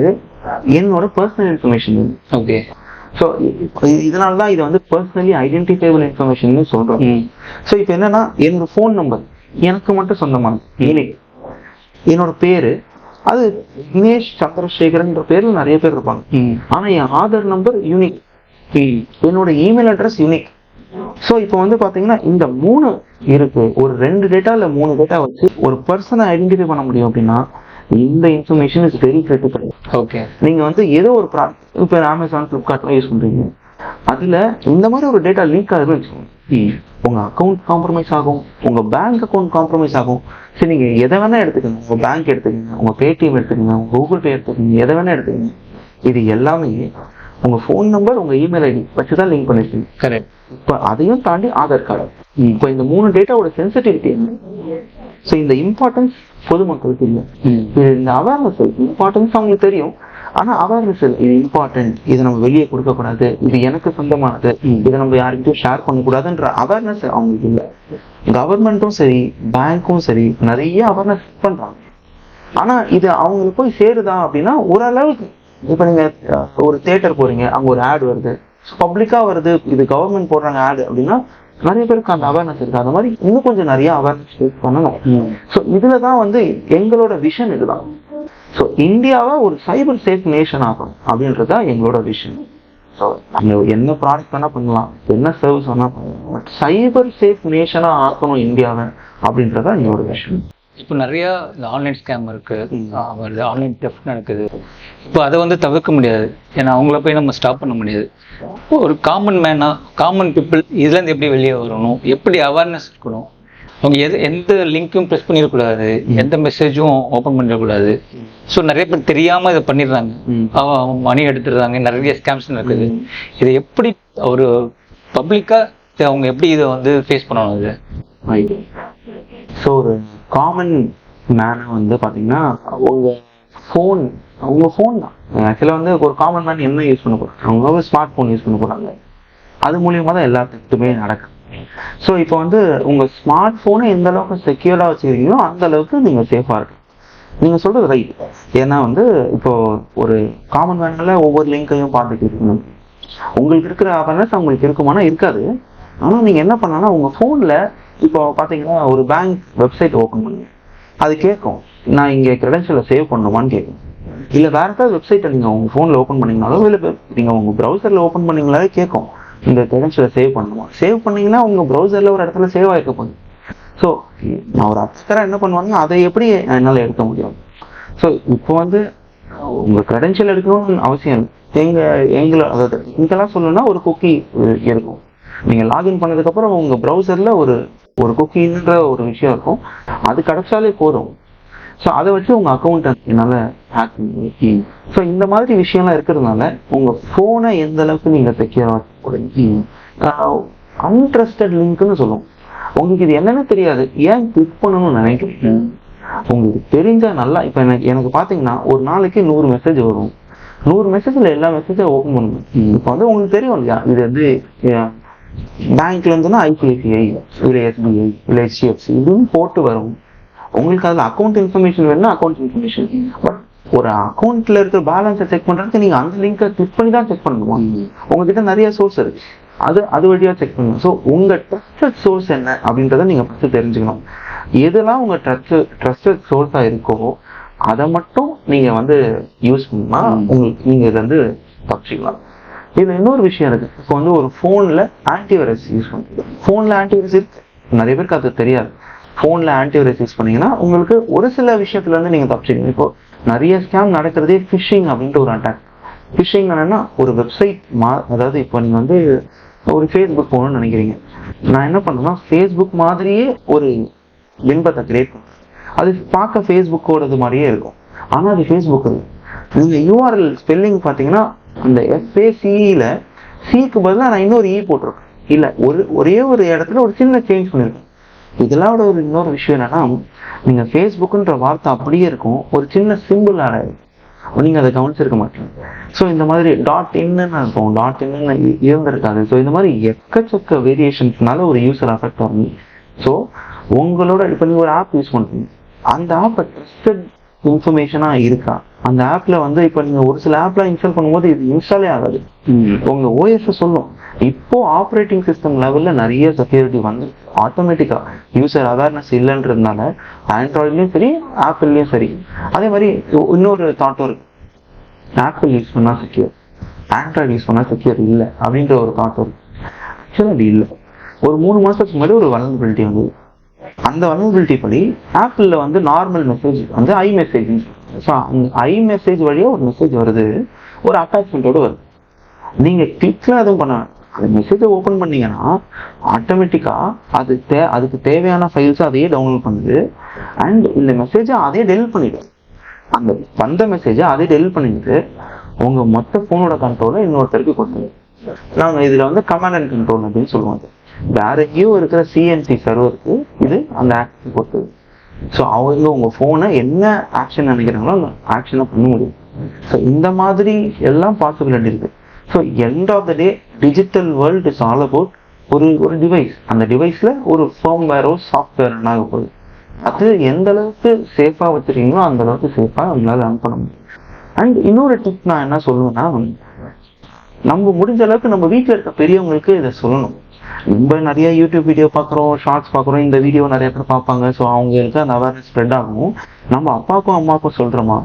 Speaker 2: என்னோட பர்சனல் இன்ஃபர்மேஷன்.
Speaker 3: ஓகே.
Speaker 2: ஸோ இதனாலதான் இதை வந்து பர்சனலி ஐடென்டிஃபைபிள் இன்ஃபர்மேஷன் சொல்றோம். ஸோ இப்போ என்னன்னா, என்னோட ஃபோன் நம்பர் எனக்கு மட்டும் சொந்தமான, என்னோட பேரு அது தினேஷ் சந்திரசேகரன் பேர்ல நிறைய பேர் இருப்பாங்க. ஆனா என் ஆதார் நம்பர் யூனிக், என்னோட இமெயில் அட்ரஸ் யூனிக். ஸோ இப்போ வந்து பாத்தீங்கன்னா இந்த 3 இருக்கு, ஒரு 2 டேட்டா இல்ல 3 டேட்டா வச்சு ஒரு பர்சனை ஐடென்டிஃபை பண்ண முடியும் அப்படின்னா இந்த information is very critical.
Speaker 3: Okay.
Speaker 2: நீங்க வந்து ஏதோ ஒரு இப்போ அமேசான், பிளிப்கார்ட்லாம் யூஸ் பண்றீங்க, அதுல இந்த மாதிரி ஒரு டேட்டா லீக் ஆகுதுன்னு வச்சுக்கோங்க, உங்க அக்கௌண்ட் காம்ப்ரமைஸ் ஆகும், உங்க பேங்க் அக்கௌண்ட் காம்ப்ரமைஸ் ஆகும். சரி, நீங்க எதை வேணா எடுத்துக்கோங்க, உங்க பேங்க் எடுத்துக்கோங்க, உங்க பேடிஎம் எடுத்துக்கோங்க, உங்க கூகுள் பே எடுத்துக்கோங்க, எதை வேணா எடுத்துக்கோங்க, இது எல்லாமே உங்க ஃபோன் நம்பர், உங்க இமெயில் ஐடி வச்சுதான் லிங்க் பண்ணிருக்கீங்க.
Speaker 3: கரெக்ட்.
Speaker 2: இப்போ அதையும் தாண்டி ஆதார் கார்டு. இப்போ இந்த 3 டேட்டாவோட சென்சிட்டிவிட்டி என்ன? ஸோ இந்த இம்பார்ட்டன்ஸ் பொதுமக்களுக்கு இல்லை. இந்த அவேர்னஸ் இம்பார்ட்டன்ஸ் அவங்களுக்கு தெரியும், ஆனா அவேர்னஸ் இல்லை. இது இம்பார்ட்டன்ட், இதை நம்ம வெளியே கொடுக்க கூடாது, இது எனக்கு சொந்தமானது, இதை நம்ம யாருக்கிட்டும் ஷேர் பண்ணக்கூடாதுன்ற அவேர்னஸ் அவங்களுக்கு இல்லை. கவர்மெண்ட்டும் சரி, பேங்க்கும் சரி, நிறைய அவேர்னஸ் பண்றாங்க. ஆனா இது அவங்களுக்கு போய் சேருதா அப்படின்னா ஓரளவுக்கு. இப்ப நீங்க ஒரு தியேட்டர் போறீங்க, அங்க ஒரு ஆட் வருது, பப்ளிக்கா வருது, இது கவர்மெண்ட் போடுறாங்க ஆட் அப்படின்னா நிறைய பேருக்கு அந்த அவேர்னஸ் இருக்கு. அந்த மாதிரி இன்னும் கொஞ்சம் நிறைய அவேர்னஸ் பண்ணணும். ஸோ இதுலதான் வந்து எங்களோட விஷன் இதுதான். ஸோ இந்தியாவை ஒரு சைபர் சேஃப் நேஷன் ஆகணும் அப்படின்றதா எங்களோட விஷன். ஸோ நம்ம என்ன ப்ராடக்ட் வேணா பண்ணலாம், என்ன சர்வீஸ் வேணா பண்ணலாம், பட் சைபர் சேஃப் நேஷனா ஆக்கணும் இந்தியாவை அப்படின்றதா எங்களோட விஷன்.
Speaker 3: இப்போ நிறைய இந்த ஆன்லைன் ஸ்கேம் இருக்கு, வருது, ஆன்லைன் தெஃப்ட் நடக்குது. இப்போ அதை வந்து தவிர்க்க முடியாது, ஏன்னா அவங்கள போய் நம்ம ஸ்டாப் பண்ண முடியாது. ஒரு காமன் மேனா, காமன் பீப்புள் இதுல இருந்து எப்படி வெளியே வரணும், எப்படி அவேர்னஸ் இருக்கணும், அவங்க எந்த லிங்க்கும் ப்ரெஸ் பண்ணிடக்கூடாது, எந்த மெசேஜும் ஓப்பன் பண்ணிடக்கூடாது. ஸோ நிறைய பேர் தெரியாம இதை பண்ணிடுறாங்க, மணி எடுத்துடுறாங்க, நிறைய ஸ்கேம்ஸ் நடக்குது. இதை எப்படி ஒரு பப்ளிக்கா அவங்க எப்படி இதை வந்து ஃபேஸ் பண்ணணும்? இது
Speaker 2: ஸோ ஒரு காமன் மேனை வந்து பார்த்தீங்கன்னா உங்க ஃபோன் தான். ஆக்சுவலாக வந்து ஒரு காமன் மேன் என்ன யூஸ் பண்ண போகிறாங்க, அவங்க ஸ்மார்ட் ஃபோன் யூஸ் பண்ண போகிறாங்க, அது மூலியமாக தான் எல்லாத்துக்குமே நடக்கும். ஸோ இப்போ வந்து உங்க ஸ்மார்ட் ஃபோனை எந்த அளவுக்கு செக்யூர்டாக வச்சுக்கிறீங்களோ அந்த அளவுக்கு நீங்கள் சேஃபாக இருக்கும். நீங்கள் சொல்கிறது ரைட். ஏன்னா வந்து இப்போ ஒரு காமன் மேனால ஒவ்வொரு லிங்கையும் பார்த்துட்டு இருக்கணும். உங்களுக்கு இருக்கிற அவேர்னஸ் அவங்களுக்கு இருக்குமானா இருக்காது. ஆனால் நீங்கள் என்ன பண்ணலாம், உங்கள் ஃபோனில் இப்போ பார்த்தீங்கன்னா ஒரு பேங்க் வெப்சைட் ஓப்பன் பண்ணுங்க, அது கேட்கும் நான் இங்கே கிரெடென்ஷியலை சேவ் பண்ணணுமான்னு கேட்கும். இல்லை வேற ஏதாவது வெப்சைட்டை நீங்கள் உங்கள் ஃபோனில் ஓப்பன் பண்ணீங்கனாலும், இல்லை நீங்கள் உங்கள் ப்ரௌசரில் ஓப்பன் பண்ணீங்களாலே கேட்கும் இந்த கிரெடென்ஷியலை சேவ் பண்ணணுமா. சேவ் பண்ணீங்கன்னா உங்கள் ப்ரௌசரில் ஒரு இடத்துல சேவ் ஆகிருக்க போகுது. ஸோ நான் ஒரு அப்சராக என்ன பண்ணுவாங்க, அதை எப்படி என்னால் எடுக்க முடியும். ஸோ இப்போ வந்து உங்கள் கிரெடென்ஷியல் எடுக்கணும்னு அவசியம் இல்லை. அதாவது இங்கெல்லாம் சொல்லணும்னா ஒரு குக்கி இருக்கும். நீங்கள் லாகின் பண்ணதுக்கப்புறம் உங்கள் ப்ரௌசரில் ஒரு குக்கின்ற ஒரு விஷயம் இருக்கும், அது கிடைச்சாலே போதும். ஸோ அதை வச்சு உங்கள் அக்கௌண்ட்டை என்னால் ஹேக் பண்ணி. ஸோ இந்த மாதிரி விஷயம்லாம் இருக்கிறதுனால உங்கள் ஃபோனை எந்த அளவுக்கு நீங்கள் செக்யூராக அன்ட்ரஸ்டட் லிங்க்னு சொல்லுவோம். உங்களுக்கு இது என்னன்னு தெரியாது, ஏன் கிளிக் பண்ணணும்னு நினைக்கிறீங்க. உங்களுக்கு தெரிஞ்ச நல்லா இப்போ எனக்கு பார்த்தீங்கன்னா ஒரு நாளைக்கு 100 மெசேஜ் வரும். 100 மெசேஜில் எல்லா மெசேஜும் ஓப்பன் பண்ணணும். இப்போ வந்து உங்களுக்கு தெரியும் இல்லையா, இது வந்து பேங்க்ல இருந்துன்னா ஐசிஐசிஐ இல்லை எஸ்பிஐ இல்லை HDFC இதுன்னு போட்டு வரும். உங்களுக்கு அதில் அக்கௌண்ட் இன்ஃபர்மேஷன் வேணும்னா அக்கௌண்ட் இன்ஃபர்மேஷன். பட் ஒரு அக்கௌண்ட்ல இருக்கிற பேலன்ஸை செக் பண்றதுக்கு நீங்க அந்த லிங்கை கிளிக் பண்ணி தான் செக் பண்ணணும். உங்ககிட்ட நிறைய சோர்ஸ் இருக்கு, அது வழியா செக் பண்ணணும். ஸோ உங்க ட்ரஸ்டட் சோர்ஸ் என்ன அப்படின்றத நீங்க ஃபர்ஸ்ட் தெரிஞ்சுக்கணும். எதெல்லாம் உங்க ட்ரஸ்டட் சோர்ஸா இருக்கோ அதை மட்டும் நீங்க வந்து யூஸ் பண்ணா உங்களுக்கு நீங்க இதை வந்து தப்பிச்சிக்கலாம். இதுல இன்னொரு விஷயம் இருக்கு. இப்போ வந்து ஒரு போன்ல ஆன்டிவைரஸ் யூஸ் பண்ணுறது. போன்ல ஆன்டிவைரஸ் இருக்கு, நிறைய பேருக்கு அது தெரியாது. போன்ல ஆன்டிவைரஸ் யூஸ் பண்ணீங்கன்னா உங்களுக்கு ஒரு சில விஷயத்துல இருந்து நீங்க தப்பிச்சிக்கலாம். இப்போ நிறைய ஸ்கேம் நடக்கிறதே ஃபிஷிங் அப்படின்ற ஒரு அட்டாக். ஃபிஷிங் என்னன்னா ஒரு வெப்சைட் அதாவது இப்போ நீங்க வந்து ஒரு ஃபேஸ்புக் போகணும்னு நினைக்கிறீங்க. நான் என்ன பண்றேன்னா ஃபேஸ்புக் மாதிரியே ஒரு பிம்பத்தை கிரியேட் பண்ணுறேன். அது பார்க்க ஃபேஸ்புக்கோடது மாதிரியே இருக்கும், ஆனா அது ஃபேஸ்புக் இல்லை. நீங்க யூஆர்எல் ஸ்பெல்லிங் பார்த்தீங்கன்னா அந்த FACEல சிக்கு பதிலாக நான் இன்னொரு போட்டிருக்கேன். இல்லை ஒரே ஒரு இடத்துல ஒரு சின்ன சேஞ்ச் பண்ணியிருக்கேன். இதெல்லாம் ஒரு இன்னொரு விஷயம் என்னன்னா, நீங்க ஃபேஸ்புக்குன்ற வார்த்தை அப்படியே இருக்கும், ஒரு சின்ன சிம்பிள் ஆட் ஆகும், நீங்க அதை கவனிச்சிருக்க மாட்டீங்க. ஸோ இந்த மாதிரி .inன்னு இருக்கும், .inன்னு இருந்திருக்காது. ஸோ இந்த மாதிரி எக்கச்சக்க வேரியேஷன்ஸ்னால ஒரு யூசர் அஃபெக்ட் ஆகும். ஸோ உங்களோட இப்போ நீங்க ஒரு ஆப் யூஸ் பண்றீங்க, அந்த ஆப்பை ட்ரஸ்டட் இன்ஃபர்மேஷனா இருக்கா? அந்த ஆப்ல வந்து இப்போ நீங்க ஒரு சில ஆப்ல இன்ஸ்டால் பண்ணும்போது இது இன்ஸ்டாலே ஆகாது, உங்க OS சொல்லும். இப்போ ஆப்ரேட்டிங் சிஸ்டம் லெவல்ல நிறைய செக்யூரிட்டி வந்து ஆட்டோமேட்டிக்கா யூசர் அவேர்னஸ் இல்லைன்றதுனால ஆண்ட்ராய்ட்லயும் சரி ஆப்பிள்லயும் சரி. அதே மாதிரி இன்னொரு தாட்டும் இருக்கு, ஆப்பிள் யூஸ் பண்ணா செக்யூர், ஆண்ட்ராய்டு யூஸ் பண்ணா செக்யூர் இல்லை அப்படின்ற ஒரு தாட்டும் இருக்கு. ஆக்சுவலா அது இல்லை. ஒரு 3 மாசத்துக்கு முன்னாடி ஒரு வல்னரபிலிட்டி வந்து, அந்த வல்னரபிலிட்டி படி ஆப்பிள்ல வந்து நார்மல் மெசேஜ் வந்து iMessage, அந்த iMessage வழியா ஒரு மெசேஜ் வருது, ஒரு அட்டாச்மெண்டோட வருது. நீங்க கிளிக்ல எதுவும் பண்ண அந்த மெசேஜை ஓப்பன் பண்ணீங்கன்னா ஆட்டோமேட்டிக்கா அதுக்கு தேவையான ஃபைல்ஸ் அதையே டவுன்லோட் பண்ணுது. அண்ட் இந்த மெசேஜை அதே டெலிட் பண்ணிடும். அந்த வந்த மெசேஜை அதே டெலிட் பண்ணிட்டு உங்க மொத்த போனோட கண்ட்ரோலை இன்னொருத்தருக்கு கொடுத்துரு. நாங்க இதுல வந்து கமாண்ட் அண்ட் கண்ட்ரோல் அப்படின்னு சொல்லுவாங்க. வேற எங்கேயோ இருக்கிற CNC சர்வருக்கு இது அந்த ஆக்சன் கொடுத்தது. ஸோ அவங்க உங்க போனை என்ன ஆக்ஷன் நினைக்கிறாங்களோ அந்த ஆக்ஷனை பண்ண முடியும். ஸோ இந்த மாதிரி எல்லாம் பாசிபிலிட்டி இருக்கு. So end of the day digital world is all about ஒரு டிவைஸ். அந்த டிவைஸ்ல ஒரு ஃபர்ம்வேரோ சாஃப்ட்வேர் ஆக போகுது. அது எந்த அளவுக்கு சேஃபா வச்சிருக்கீங்களோ அந்த அளவுக்கு சேஃபா அவங்களால ரன் பண்ண முடியும். அண்ட் இன்னொரு டிப் நான் என்ன சொல்லுவேன்னா, நம்ம முடிஞ்ச அளவுக்கு நம்ம வீட்டில் இருக்க பெரியவங்களுக்கு இதை சொல்லணும். நம்ம நிறைய யூடியூப் வீடியோ பார்க்குறோம், ஷார்ட்ஸ் பார்க்குறோம், இந்த வீடியோ நிறைய பேர் பார்ப்பாங்க. ஸோ அவங்களுக்கு அந்த அவேர்னஸ் ஸ்ப்ரெட் ஆகும். நம்ம அப்பாவுக்கும் அம்மாவுக்கும் சொல்றோமா,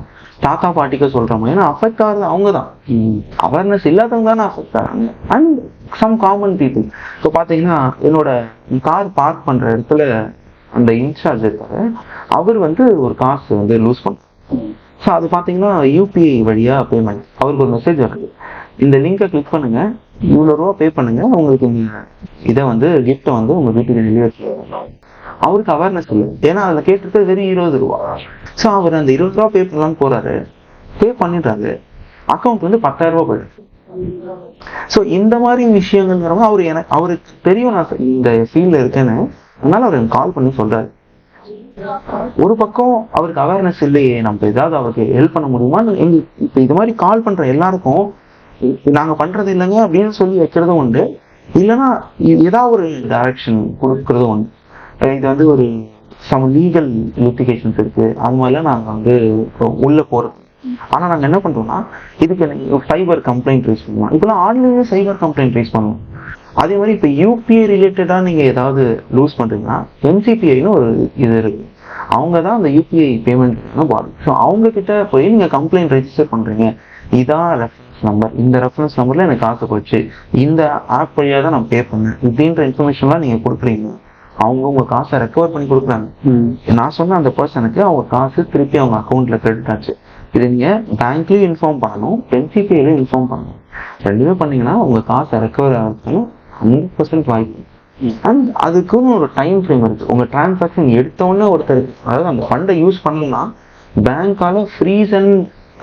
Speaker 2: தாத்தா பாட்டிக்கும் சொல்றோமா? ஏன்னா அஃபெக்ட் ஆகுறது அவங்க தான், அவேர்னஸ் இல்லாதவங்க தானே அஃபெக்ட் ஆகிறாங்க. And some common people. இப்போ பார்த்தீங்கன்னா என்னோட கார் பார்க் பண்ற இடத்துல அந்த இன்சார்ஜ் இருக்காரு, அவர் வந்து ஒரு காசு வந்து லூஸ் பண்ண. ஸோ அது பார்த்தீங்கன்னா UPI வழியா பேமெண்ட். அவருக்கு ஒரு மெசேஜ் வருது, இந்த லிங்கை கிளிக் பண்ணுங்க, இவ்வளோ ரூபா பே பண்ணுங்க, உங்களுக்கு இதை வந்து கிஃப்ட்டை வந்து உங்க வீட்டுக்கு டெலிவரி செய்யணும். அவருக்கு அவேர்னஸ் இல்லை, ஏன்னா அதில் கேட்டுட்டு வெறும் 20 ரூபா. ஸோ அவர் அந்த 20 ரூபா பே பண்ணலான்னு போறாரு, பே பண்ணிடுறாரு, அக்கௌண்ட் வந்து 10,000 ரூபா போயிடுச்சு. ஸோ இந்த மாதிரி விஷயங்கள்ங்கிறவங்க அவருக்கு தெரியும் நான் இந்த ஃபீல்ட்ல இருக்கேன்னு, அதனால அவர் எனக்கு கால் பண்ணி சொல்றாரு. ஒரு பக்கம் அவருக்கு அவேர்னஸ் இல்லையே, நம்ம ஏதாவது அவருக்கு ஹெல்ப் பண்ண முடியுமா? இப்போ இது மாதிரி கால் பண்ற எல்லாருக்கும் நாங்க பண்றது இல்லைங்க அப்படின்னு சொல்லி வைக்கிறதும் உண்டு, இல்லைன்னா ஏதாவது ஒரு டைரக்ஷன் கொடுக்கறதும் உண்டு. இது வந்து ஒரு சம் லீகல் லிட்டிகேஷன்ஸ் இருக்கு, அது மாதிரிலாம் நாங்க வந்து உள்ள போறது. ஆனா நாங்க என்ன பண்றோம்னா, இதுக்கு சைபர் கம்ப்ளைண்ட் ரைஸ் பண்ணுவோம். இப்பெல்லாம் ஆன்லைன்ல சைபர் கம்ப்ளைண்ட் ரைஸ் பண்ணுவோம். அதே மாதிரி இப்போ UPI ரிலேட்டடா நீங்க ஏதாவது லூஸ் பண்றீங்கன்னா NCPIன்னு ஒரு இது இருக்கு, அவங்க தான் அந்த UPI பேமெண்ட் பாடி. ஸோ அவங்க கிட்ட போய் நீங்க கம்ப்ளைண்ட் ரெஜிஸ்டர் பண்றீங்க, இதான் ரெஃபரன்ஸ் நம்பர், இந்த ரெஃபரன்ஸ் நம்பர்ல எனக்கு காசு போச்சு, இந்த ஆப் வழியா தான் நான் பே பண்ணேன், இப்படின்ற இன்ஃபர்மேஷன்லாம் நீங்க கொடுக்குறீங்க, அவங்க உங்க காசை ரெக்கவர் பண்ணி கொடுக்குறாங்க. நான் சொன்ன அந்த பர்சனுக்கு அவங்க காசு திருப்பி அவங்க அக்கௌண்ட்ல கிரெடிட் ஆச்சு. இதை நீங்க பேங்க்லயும் இன்ஃபார்ம் பண்ணணும், NCPIலையும் இன்ஃபார்ம் பண்ணணும். ரெண்டுமே பண்ணீங்கன்னா உங்க காசை ரெக்கவர் ஆகணும் 100% வாய்ப்பு. அண்ட் அதுக்குன்னு ஒரு டைம் ஃப்ரேம் இருக்கு. உங்க டிரான்சாக்ஷன் எடுத்தோடனே ஒருத்தர், அதாவது அந்த ஃபண்டை யூஸ் பண்ணணும்னா பேங்கால ஃப்ரீஸ் அண்ட்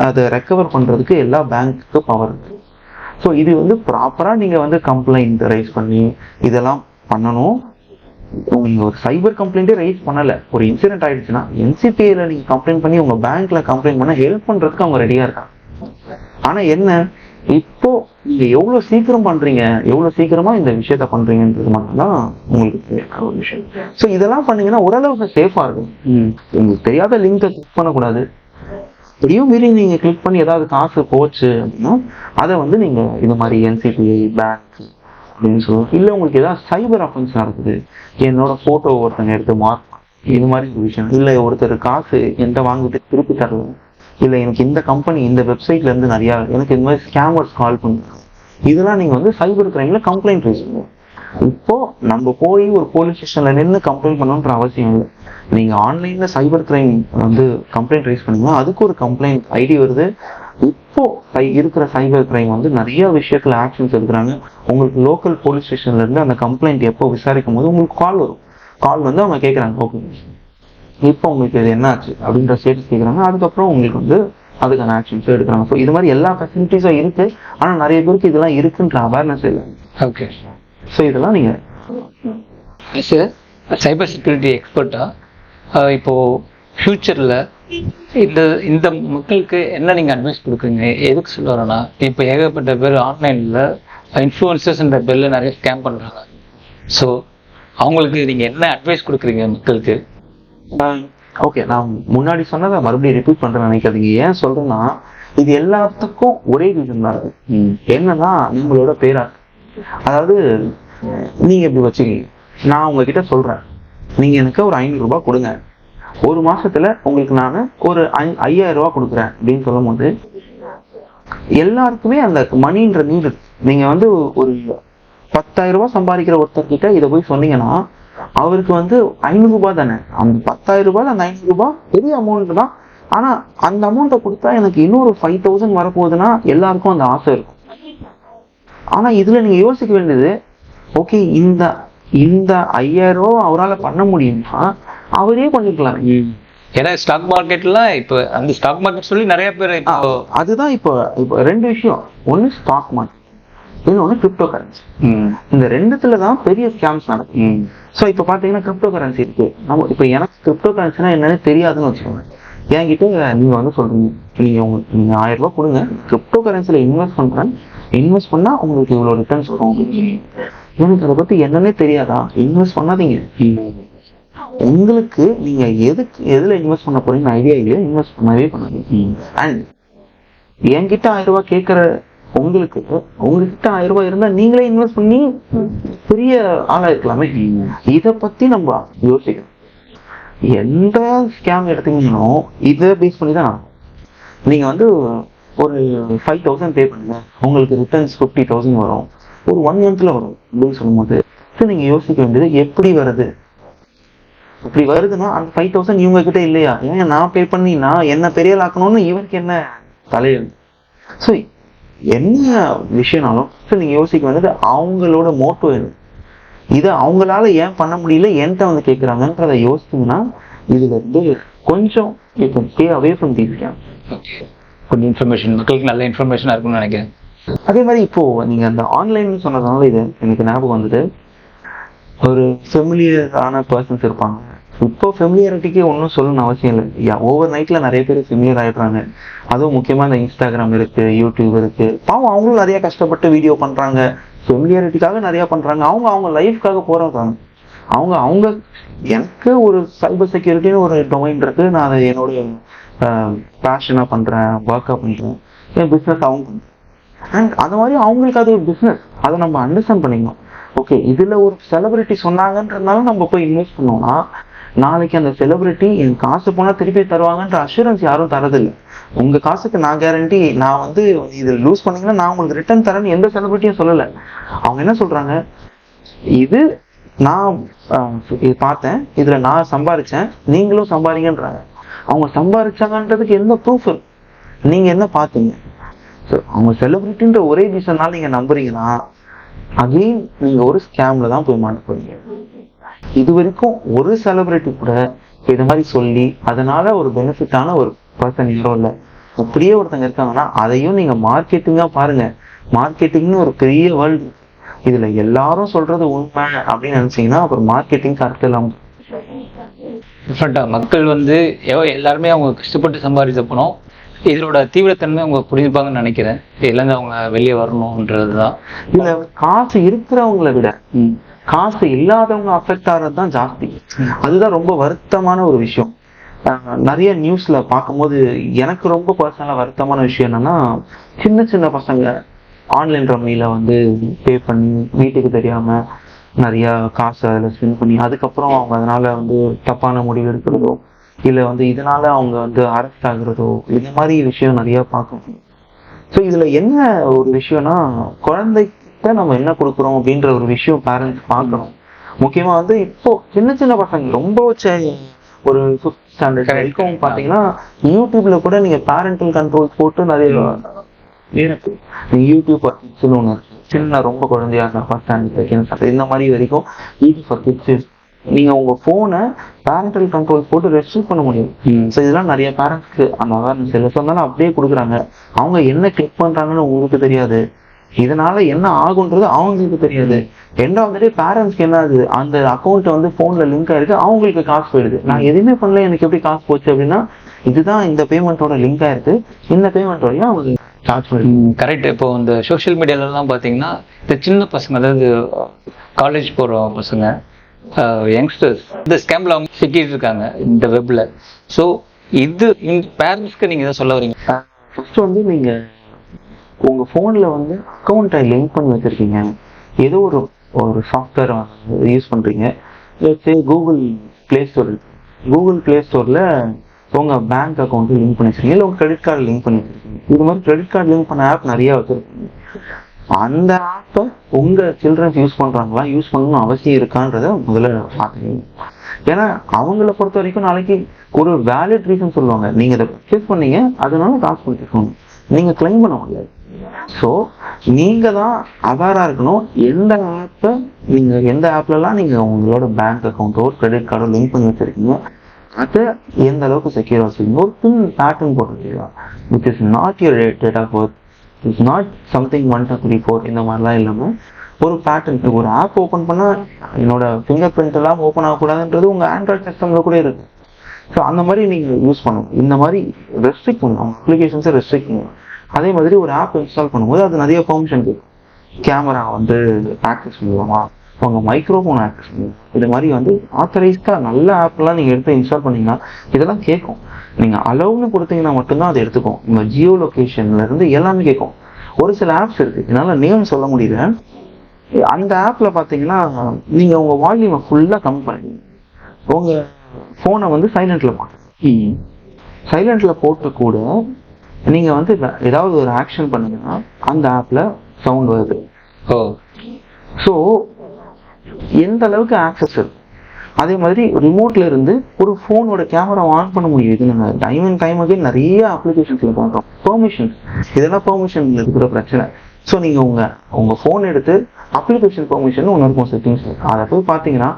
Speaker 2: அதை ரெக்கவர் பண்றதுக்கு எல்லா பேங்க்கு பவர் இருக்கு. ஸோ இது வந்து ப்ராப்பரா நீங்க வந்து கம்ப்ளைண்ட் ரைஸ் பண்ணி இதெல்லாம் பண்ணணும். நீங்க ஒரு சைபர் கம்ப்ளைண்டே ரைஸ் பண்ணல, ஒரு இன்சிடென்ட் ஆயிடுச்சுன்னா NCPA நீங்க கம்ப்ளைண்ட் பண்ணி உங்க பேங்க்ல கம்ப்ளைண்ட் பண்ண ஹெல்ப் பண்றதுக்கு அவங்க ரெடியா இருக்காங்க. ஆனா என்ன, இப்போ நீங்க எவ்வளவு சீக்கிரம் பண்றீங்க, எவ்வளவு சீக்கிரமா இந்த விஷயத்த பண்றீங்கன்றது மட்டும்தான் உங்களுக்கு ஒரு விஷயம். ஸோ இதெல்லாம் பண்ணீங்கன்னா ஓரளவுக்கு சேஃபா இருக்கும். உங்களுக்கு தெரியாத லிங்கை கிளிக் பண்ணக்கூடாது. எப்படியும் மீறி நீங்க கிளிக் பண்ணி ஏதாவது காசு போச்சு அப்படின்னா அதை வந்து நீங்க இது மாதிரி NCPA பேங்க் அப்படின்னு சொல்லுவோம். இல்லை உங்களுக்கு ஏதாவது சைபர் அஃபென்ஸ் நடக்குது, என்னோட போட்டோ ஒருத்தங்க எடுத்து மார்க் இது மாதிரி ஒரு விஷயம், இல்லை ஒருத்தர் காசு என்கிட்ட வாங்கிட்டு திருப்பி தரல, இல்லை எனக்கு இந்த கம்பெனி இந்த வெப்சைட்ல இருந்து நிறைய எனக்கு இந்த மாதிரி ஸ்கேமர்ஸ் கால் பண்ணுறாங்க, இதெல்லாம் நீங்க வந்து சைபர் கிரைம்ல கம்ப்ளைண்ட் ரைஸ் பண்ணுவோம். இப்போ நம்ம போய் ஒரு போலீஸ் ஸ்டேஷன்ல நின்று கம்ப்ளைண்ட் பண்ணணுன்ற அவசியம் இல்லை. நீங்க ஆன்லைன்ல சைபர் கிரைம் வந்து கம்ப்ளைண்ட் ரைஸ் பண்ணீங்கன்னா அதுக்கு ஒரு கம்ப்ளைண்ட் ஐடி வருது. இப்போ இருக்கிற சைபர் கிரைம் வந்து நிறைய விஷயத்துல ஆக்ஷன்ஸ் எடுக்கிறாங்க. உங்களுக்கு லோக்கல் போலீஸ் ஸ்டேஷன்ல இருந்து அந்த கம்ப்ளைண்ட் எப்போ விசாரிக்கும் போது உங்களுக்கு கால் வரும். கால் வந்து அவங்க கேட்கறாங்க, ஓகே இப்போ உங்களுக்கு இது என்ன ஆச்சு அப்படின்ற ஸ்டேட்டஸ் கேட்கறாங்க. அதுக்கப்புறம் உங்களுக்கு வந்து அதுக்கான ஆக்ஷன்ஸ் எடுக்கிறாங்க. ஸோ இது மாதிரி எல்லா ஃபெசிலிட்டிஸும் இருக்கு. ஆனா நிறைய பேருக்கு இதெல்லாம் இருக்குன்ற அவேர்னஸ் இல்லை.
Speaker 3: ஓகே,
Speaker 2: ஸோ இதெல்லாம் நீங்க
Speaker 3: சைபர் செக்யூரிட்டி எக்ஸ்பர்ட்டா இப்போ ஃபியூச்சர்ல இந்த இந்த மக்களுக்கு என்ன நீங்க அட்வைஸ் கொடுக்குறீங்க? எதுக்கு சொல்ல வரேன்னா, இப்போ ஏகப்பட்ட பேர் ஆன்லைன்ல இன்ஃப்ளூயன்சர்ஸ்ன்ற பேர்ல நிறைய ஸ்கேம் பண்றாங்க. ஸோ அவங்களுக்கு நீங்க என்ன அட்வைஸ் கொடுக்குறீங்க மக்களுக்கு?
Speaker 2: ஓகே, நான் முன்னாடி சொன்னதை மறுபடியும் ரிப்பீட் பண்றேன்னு நினைக்காதீங்க. ஏன் சொல்றேன்னா, இது எல்லாத்துக்கும் ஒரே ரீசன் தான் இருக்கு. என்னன்னா நம்மளோட பேரா, அதாவது நீங்க எப்படி வச்சுக்கீங்க, நான் உங்ககிட்ட சொல்றேன் நீங்க எனக்கு ஒரு 500 ரூபாய் கொடுங்க, ஒரு மாசத்துல உங்களுக்கு நான் ஒரு 5000 ரூபாய் கொடுக்குறேன் அப்படின்னு சொல்லும் போது எல்லாருக்குமே அந்த மணின்ற நீடு. நீங்க வந்து ஒரு 10,000 ரூபாய் சம்பாதிக்கிற ஒருத்தர்கிட்ட இதை போய் சொன்னீங்கன்னா அவருக்கு வந்து 500 ரூபாய் தானே. அந்த 10,000 ரூபாய் அந்த 500 ரூபாய் பெரிய அமௌண்ட் தான். ஆனா அந்த அமௌண்ட்டை கொடுத்தா எனக்கு இன்னொரு 5,000 வரப்போகுதுன்னா எல்லாருக்கும் அந்த ஆசை இருக்கும். ஆனா இதுல நீங்க யோசிக்க வேண்டியது, ஓகே இந்த 5000 ரூபாய் அவரால் பண்ண முடியுமா, அவரே பண்ணிக்கலாம்.
Speaker 3: ஏன்னா ஸ்டாக் மார்க்கெட்ல இப்ப அந்த ஸ்டாக் மார்க்கெட் சொல்லி நிறைய பேர்
Speaker 2: அதுதான் இப்போ ரெண்டு விஷயம். ஒன்னு ஸ்டாக் மார்க்கெட், இன்னொன்னு கிரிப்டோ கரன்சி. இந்த ரெண்டுத்துல தான் பெரிய ஸ்கேம்ஸ் நடக்கும். ஸோ இப்போ பாத்தீங்கன்னா கிரிப்டோ கரன்சி இருக்கு. நம்ம இப்போ எனக்கு கிரிப்டோ கரன்சினா என்னன்னு தெரியாதுன்னு வச்சுக்கோங்க. என்கிட்ட நீங்க வந்து சொல்றீங்க, நீங்க 1000 ரூபாய் கொடுங்க, கிரிப்டோ கரன்சில இன்வெஸ்ட் பண்றேன், இன்வெஸ்ட் பண்ணா உங்களுக்கு இவ்வளவு ரிட்டர்ன்ஸ் வரும். எனக்கு அதை பத்தி என்னன்னே தெரியாதா, இன்வெஸ்ட் பண்ணாதீங்க. உங்களுக்கு நீங்க எதுல இன்வெஸ்ட் பண்ண போறீங்கன்னு ஐடியா இல்லையா, இன்வெஸ்ட் பண்ணவே பண்ணாதீங்க. அண்ட் என்கிட்ட 1000 ரூபாய் கேட்கிற உங்ககிட்ட 1000 ரூபாய் இருந்தா நீங்களே இன்வெஸ்ட் பண்ணி பெரிய ஆளா இருக்கலாமே. இத பத்தி நம்ம யோசிக்கணும். எந்த ஸ்கேம் எடுத்தீங்கன்னா இதை பேஸ் பண்ணி தான் நீங்க வந்து ஒரு 5,000 பே பண்ணுங்க, உங்களுக்கு ரிட்டர்ன்ஸ் 50,000 வரும், ஒரு 1 monthல வரும் அப்படின்னு சொல்லும் போது நீங்க யோசிக்க வேண்டியது எப்படி வருது. இப்படி வருதுன்னா அந்த 5,000 இவங்க கிட்ட இல்லையா, ஏன் நான் பே பண்ணி நான் என்ன பெரிய ஆக்கணும்னு இவருக்கு என்ன தலையில். ஸோ என்ன விஷயம்னாலும் நீங்க யோசிக்க வேண்டியது அவங்களோட மோட்டோ என்ன, இதை அவங்களால ஏன் பண்ண முடியல என்கிட்ட வந்து கேட்குறாங்கன்றதை யோசிச்சீங்கன்னா இதுல இருந்து கொஞ்சம் stay away from these scam.
Speaker 3: கொஞ்சம் இன்ஃபர்மேஷன் மக்களுக்கு நல்ல இன்ஃபர்மேஷனா இருக்கும்னு நினைக்கிறேன்.
Speaker 2: அதே மாதிரி இப்போ நீங்க அந்த ஆன்லைன் சொன்னதுனால இது எனக்கு ஞாபகம் வந்தது. ஒரு ஃபெமிலியரான பர்சன்ஸ் இருப்பாங்க. இப்போ ஃபெமிலியாரிட்டிக்கு ஒன்றும் சொல்லணும்னு அவசியம் இல்லை. ஓவர் நைட்ல நிறைய பேர் ஃபெமிலியர் ஆயிடுறாங்க. அதுவும் முக்கியமா இந்த இன்ஸ்டாகிராம் இருக்கு, யூடியூப் இருக்கு. பாவம் அவங்களும் நிறைய கஷ்டப்பட்டு வீடியோ பண்றாங்க, ஃபெமிலியாரிட்டிக்காக நிறைய பண்றாங்க. அவங்க லைஃப்காக போராடுறாங்க. அவங்க எனக்கு ஒரு சைபர் செக்யூரிட்டின்னு ஒரு டொமைன் இருக்கு, நான் அதை என்னோட பேஷனா பண்றேன், ஒர்க்கா பண்றேன், என் பிசினஸ் அவங்க பண்றேன். அண்ட் அது மாதிரி அவங்களுக்கு அது ஒரு பிசினஸ், அதை நம்ம அண்டர்ஸ்டாண்ட் பண்ணிக்கணும். ஓகே, இதுல ஒரு செலிபிரிட்டி சொன்னாங்கன்றதுனால நம்ம போய் இன்வெஸ்ட் பண்ணோம்னா நாளைக்கு அந்த செலிபிரிட்டி என் காசு போனா திருப்பி தருவாங்கன்ற அஷூரன்ஸ் யாரும் தரதில்லை. உங்க காசுக்கு நான் கேரண்டி, நான் வந்து இது லூஸ் பண்ணீங்கன்னா நான் உங்களுக்கு ரிட்டர்ன் தரேன்னு எந்த செலிபிரிட்டியும் சொல்லலை. அவங்க என்ன சொல்றாங்க, இது நான் பார்த்தேன், இதுல நான் சம்பாதிச்சேன், நீங்களும் சம்பாதிங்கன்றாங்க. அவங்க சம்பாதிச்சாங்கன்றதுக்கு என்ன ப்ரூஃப், நீங்க என்ன பார்த்தீங்க? அவங்க செலிபிரிட்டின்ற ஒரே ரீசன்னால நீங்க நம்புறீங்கன்னா அகெயின் நீங்க ஒரு ஸ்கேம்ல தான் போய் மாட்ட போறீங்க. இது வரைக்கும் ஒரு செலிபிரிட்டி கூட இது மாதிரி சொல்லி அதனால ஒரு பெனிஃபிட்டான ஒரு பர்சன் யாரும் இல்லை. அப்படியே ஒருத்தங்க இருக்காங்கன்னா அதையும் நீங்க மார்க்கெட்டிங்கா பாருங்க. மார்க்கெட்டிங்னு ஒரு பெரிய வேர்ல்டு, இதுல எல்லாரும் சொல்றது உண்மை அப்படின்னு நினைச்சீங்கன்னா அப்புறம் மார்க்கெட்டிங் அர்த்தம் இல்லாம
Speaker 3: டிஃப்ரெண்டா மக்கள் வந்து எல்லாருமே அவங்க கஷ்டப்பட்டு சம்பாதிச்ச பணம் இதோட தீவிரத்தன்மை அவங்க புரிஞ்சுப்பாங்கன்னு நினைக்கிறேன். இதுலேருந்து அவங்க வெளியே வரணும்ன்றதுதான்.
Speaker 2: இதுல காசு இருக்கிறவங்களை விட காசு இல்லாதவங்க அஃபெக்ட் ஆகிறது தான் ஜாஸ்தி. அதுதான் ரொம்ப வருத்தமான ஒரு விஷயம். நிறைய நியூஸ்ல பார்க்கும்போது எனக்கு ரொம்ப பர்சனலா வருத்தமான விஷயம் என்னன்னா, சின்ன சின்ன பசங்க ஆன்லைன் ரம்மியில வந்து பே பண்ணி வீட்டுக்கு தெரியாம நிறைய காசு அதில் ஸ்பெண்ட் பண்ணி அதுக்கப்புறம் அவங்க அதனால வந்து தப்பான முடிவு எடுக்கிறதோ இல்லை வந்து இதனால அவங்க வந்து அரெஸ்ட் ஆகுறதோ இந்த மாதிரி விஷயம் நிறைய பார்க்கணும். ஸோ இதுல என்ன ஒரு விஷயம்னா, குழந்தைகிட்ட நம்ம என்ன கொடுக்குறோம் அப்படின்ற ஒரு விஷயம் பேரண்ட்ஸ் பார்க்கணும். முக்கியமா வந்து இப்போ சின்ன சின்ன பசங்க ரொம்ப ஒரு 5th ஸ்டாண்டர்ட் வரைக்கும் பார்த்தீங்கன்னா யூடியூப்ல கூட நீங்க பேரண்டல் கண்ட்ரோல் போட்டு நிறைய யூடியூப் ஃபார் கிட்ஸ்னு ஒன்று சின்ன ரொம்ப குழந்தையா இருந்தா 1st ஸ்டாண்டர்ட் 2nd ஸ்டாண்டர்ட் இந்த மாதிரி வரைக்கும் யூடியூப் ஃபார் கிட்ஸ் நீங்க உங்க போனை பேரண்டல் கண்ட்ரோல் போட்டு ரெஸ்ட்ரிக்ட் பண்ண முடியும். ஸோ இதெல்லாம் நிறைய பேரண்ட்ஸ்க்கு அந்த அவேர்னஸ் இல்லை. ஸோ அதனால அப்படியே கொடுக்குறாங்க. அவங்க என்ன கிளிக் பண்றாங்கன்னு உங்களுக்கு தெரியாது, இதனால என்ன ஆகுன்றது அவங்களுக்கு தெரியாது. ரெண்டாவது பேரண்ட்ஸ்க்கு என்ன ஆகுது, அந்த அக்கௌண்ட் வந்து போன்ல லிங்க் ஆயிருக்கு, அவங்களுக்கு காசு போயிடுது. நான் எதுவுமே பண்ணல, எனக்கு எப்படி காசு போச்சு அப்படின்னா இதுதான் இந்த பேமெண்ட்டோட லிங்க் ஆயிருக்கு, இந்த பேமெண்ட்டோடய அவங்க சார்ஜ் பண்ணுது.
Speaker 3: கரெக்ட். இப்போ இந்த சோஷியல் மீடியாலலாம் பார்த்தீங்கன்னா இந்த சின்ன பசங்க, அதாவது காலேஜ் போகிற பசங்க, யங்ஸ்டர்ஸ் இந்த ஸ்கேம்ல அவங்க சிக்கிட்டு இருக்காங்க இந்த வெப்ல. ஸோ இது இந்த பேரண்ட்ஸ்க்கு நீங்க எதாவது சொல்ல வரீங்க?
Speaker 2: ஃபர்ஸ்ட் வந்து நீங்க உங்க போன்ல வந்து அக்கௌண்ட்டை லிங்க் பண்ணி வச்சிருக்கீங்க, ஏதோ ஒரு சாஃப்ட்வேர் யூஸ் பண்றீங்க. Google play store, Google play ஸ்டோர்ல உங்க பேங்க் அக்கௌண்ட் லிங்க் பண்ணி வச்சிருக்கீங்க, இல்லை உங்க கிரெடிட் கார்டு லிங்க் பண்ணி வச்சிருக்கீங்க. இது மாதிரி கிரெடிட் கார்டு லிங்க் பண்ண ஆப் நிறைய வச்சிருக்கீங்க. அந்த ஆப்பை உங்க சில்ட்ரன்ஸ் யூஸ் பண்றாங்களா, யூஸ் பண்ணணும் அவசியம் இருக்கான்றத முதல்ல பார்த்துக்கீங்க. ஏன்னா அவங்கள பொறுத்த வரைக்கும் நாளைக்கு ஒரு வேலிட் ரீசன் சொல்லுவாங்க, நீங்க இதை பர்ச்சேஸ் பண்ணீங்க அதனால காசு கொடுத்துருக்கோங்க, நீங்க கிளைம் பண்ண முடியாது. ஸோ நீங்க தான் அவேரா இருக்கணும். எந்த ஆப்லலாம் நீங்க உங்களோட பேங்க் அக்கௌண்ட்டோ கிரெடிட் கார்டோ லிங்க் பண்ணி வச்சிருக்கீங்க, அதை எந்த அளவுக்கு செக்யூரா வச்சுக்கீங்க. ஒரு பின் பேட்டர்ன் போட்டுருக்கீங்களா, which is not your date of birth, it's not something 1 2 3 4 இந்த மாதிரிலாம் இல்லாம ஒரு பேட்டர்ன். ஒரு ஆப் ஓப்பன் பண்ணா என்னோட ஃபிங்கர் பிரிண்ட் எல்லாம் ஓப்பன் ஆகக்கூடாதுன்றது உங்க ஆண்ட்ராய்ட் சிஸ்டம்ல கூட இருக்கு. ஸோ அந்த மாதிரி நீங்க யூஸ் பண்ணணும். இந்த மாதிரி ரெஸ்ட்ரிக்ட் பண்ணணும், அப்ளிகேஷன்ஸை ரெஸ்ட்ரிக்ட் பண்ணணும். அதே மாதிரி ஒரு ஆப் இன்ஸ்டால் பண்ணும்போது அது நிறைய பெர்மிஷன் இருக்கு. கேமரா வந்து ஆக்சஸ் பண்ணுவோமா, உங்க மைக்ரோஃபோன் ஆக்சஸ் பண்ணுவோம், இது மாதிரி வந்து ஆத்தரைஸ்டா நல்ல ஆப்லாம் நீங்க எடுத்து இன்ஸ்டால் பண்ணீங்கன்னா இதெல்லாம் கேட்கும். நீங்க அலோவ்னு கொடுத்தீங்கன்னா மட்டும்தான் அதை எடுத்துக்கும். உங்க ஜியோ லொகேஷன்ல இருந்து எல்லாமே கேட்கும். ஒரு சில ஆப்ஸ் இருக்கு, என்னால நேம் சொல்ல முடியல. அந்த ஆப்ல பாத்தீங்கன்னா நீங்க உங்க வால்யூமை ஃபுல்லா கம்மி பண்ணுவீங்க, உங்க போனை வந்து சைலண்ட்ல போட்டு சைலண்ட்ல போட்டு கூட நீங்க வந்து ஏதாவது ஒரு ஆக்ஷன் பண்ணீங்கன்னா அந்த ஆப்ல சவுண்ட் வருது. ஸோ எந்த அளவுக்கு ஆக்சஸ் இருக்கு. அதே மாதிரி ரிமோட்ல இருந்து ஒரு போனோட கேமரா ஆன் பண்ண முடியும். இது நம்ம டைம் அண்ட் டைம் அகைன் நிறைய அப்ளிகேஷன்ஸ்ல பண்றோம். பெர்மிஷன்ஸ், இதெல்லாம் பெர்மிஷன்ல இருக்கிற பிரச்சனை. ஸோ நீங்க உங்க போன் எடுத்து அப்ளிகேஷன் பெர்மிஷன் ஒன்று இருக்கும், செட்டிங்ஸ். அதை போய் பார்த்தீங்கன்னா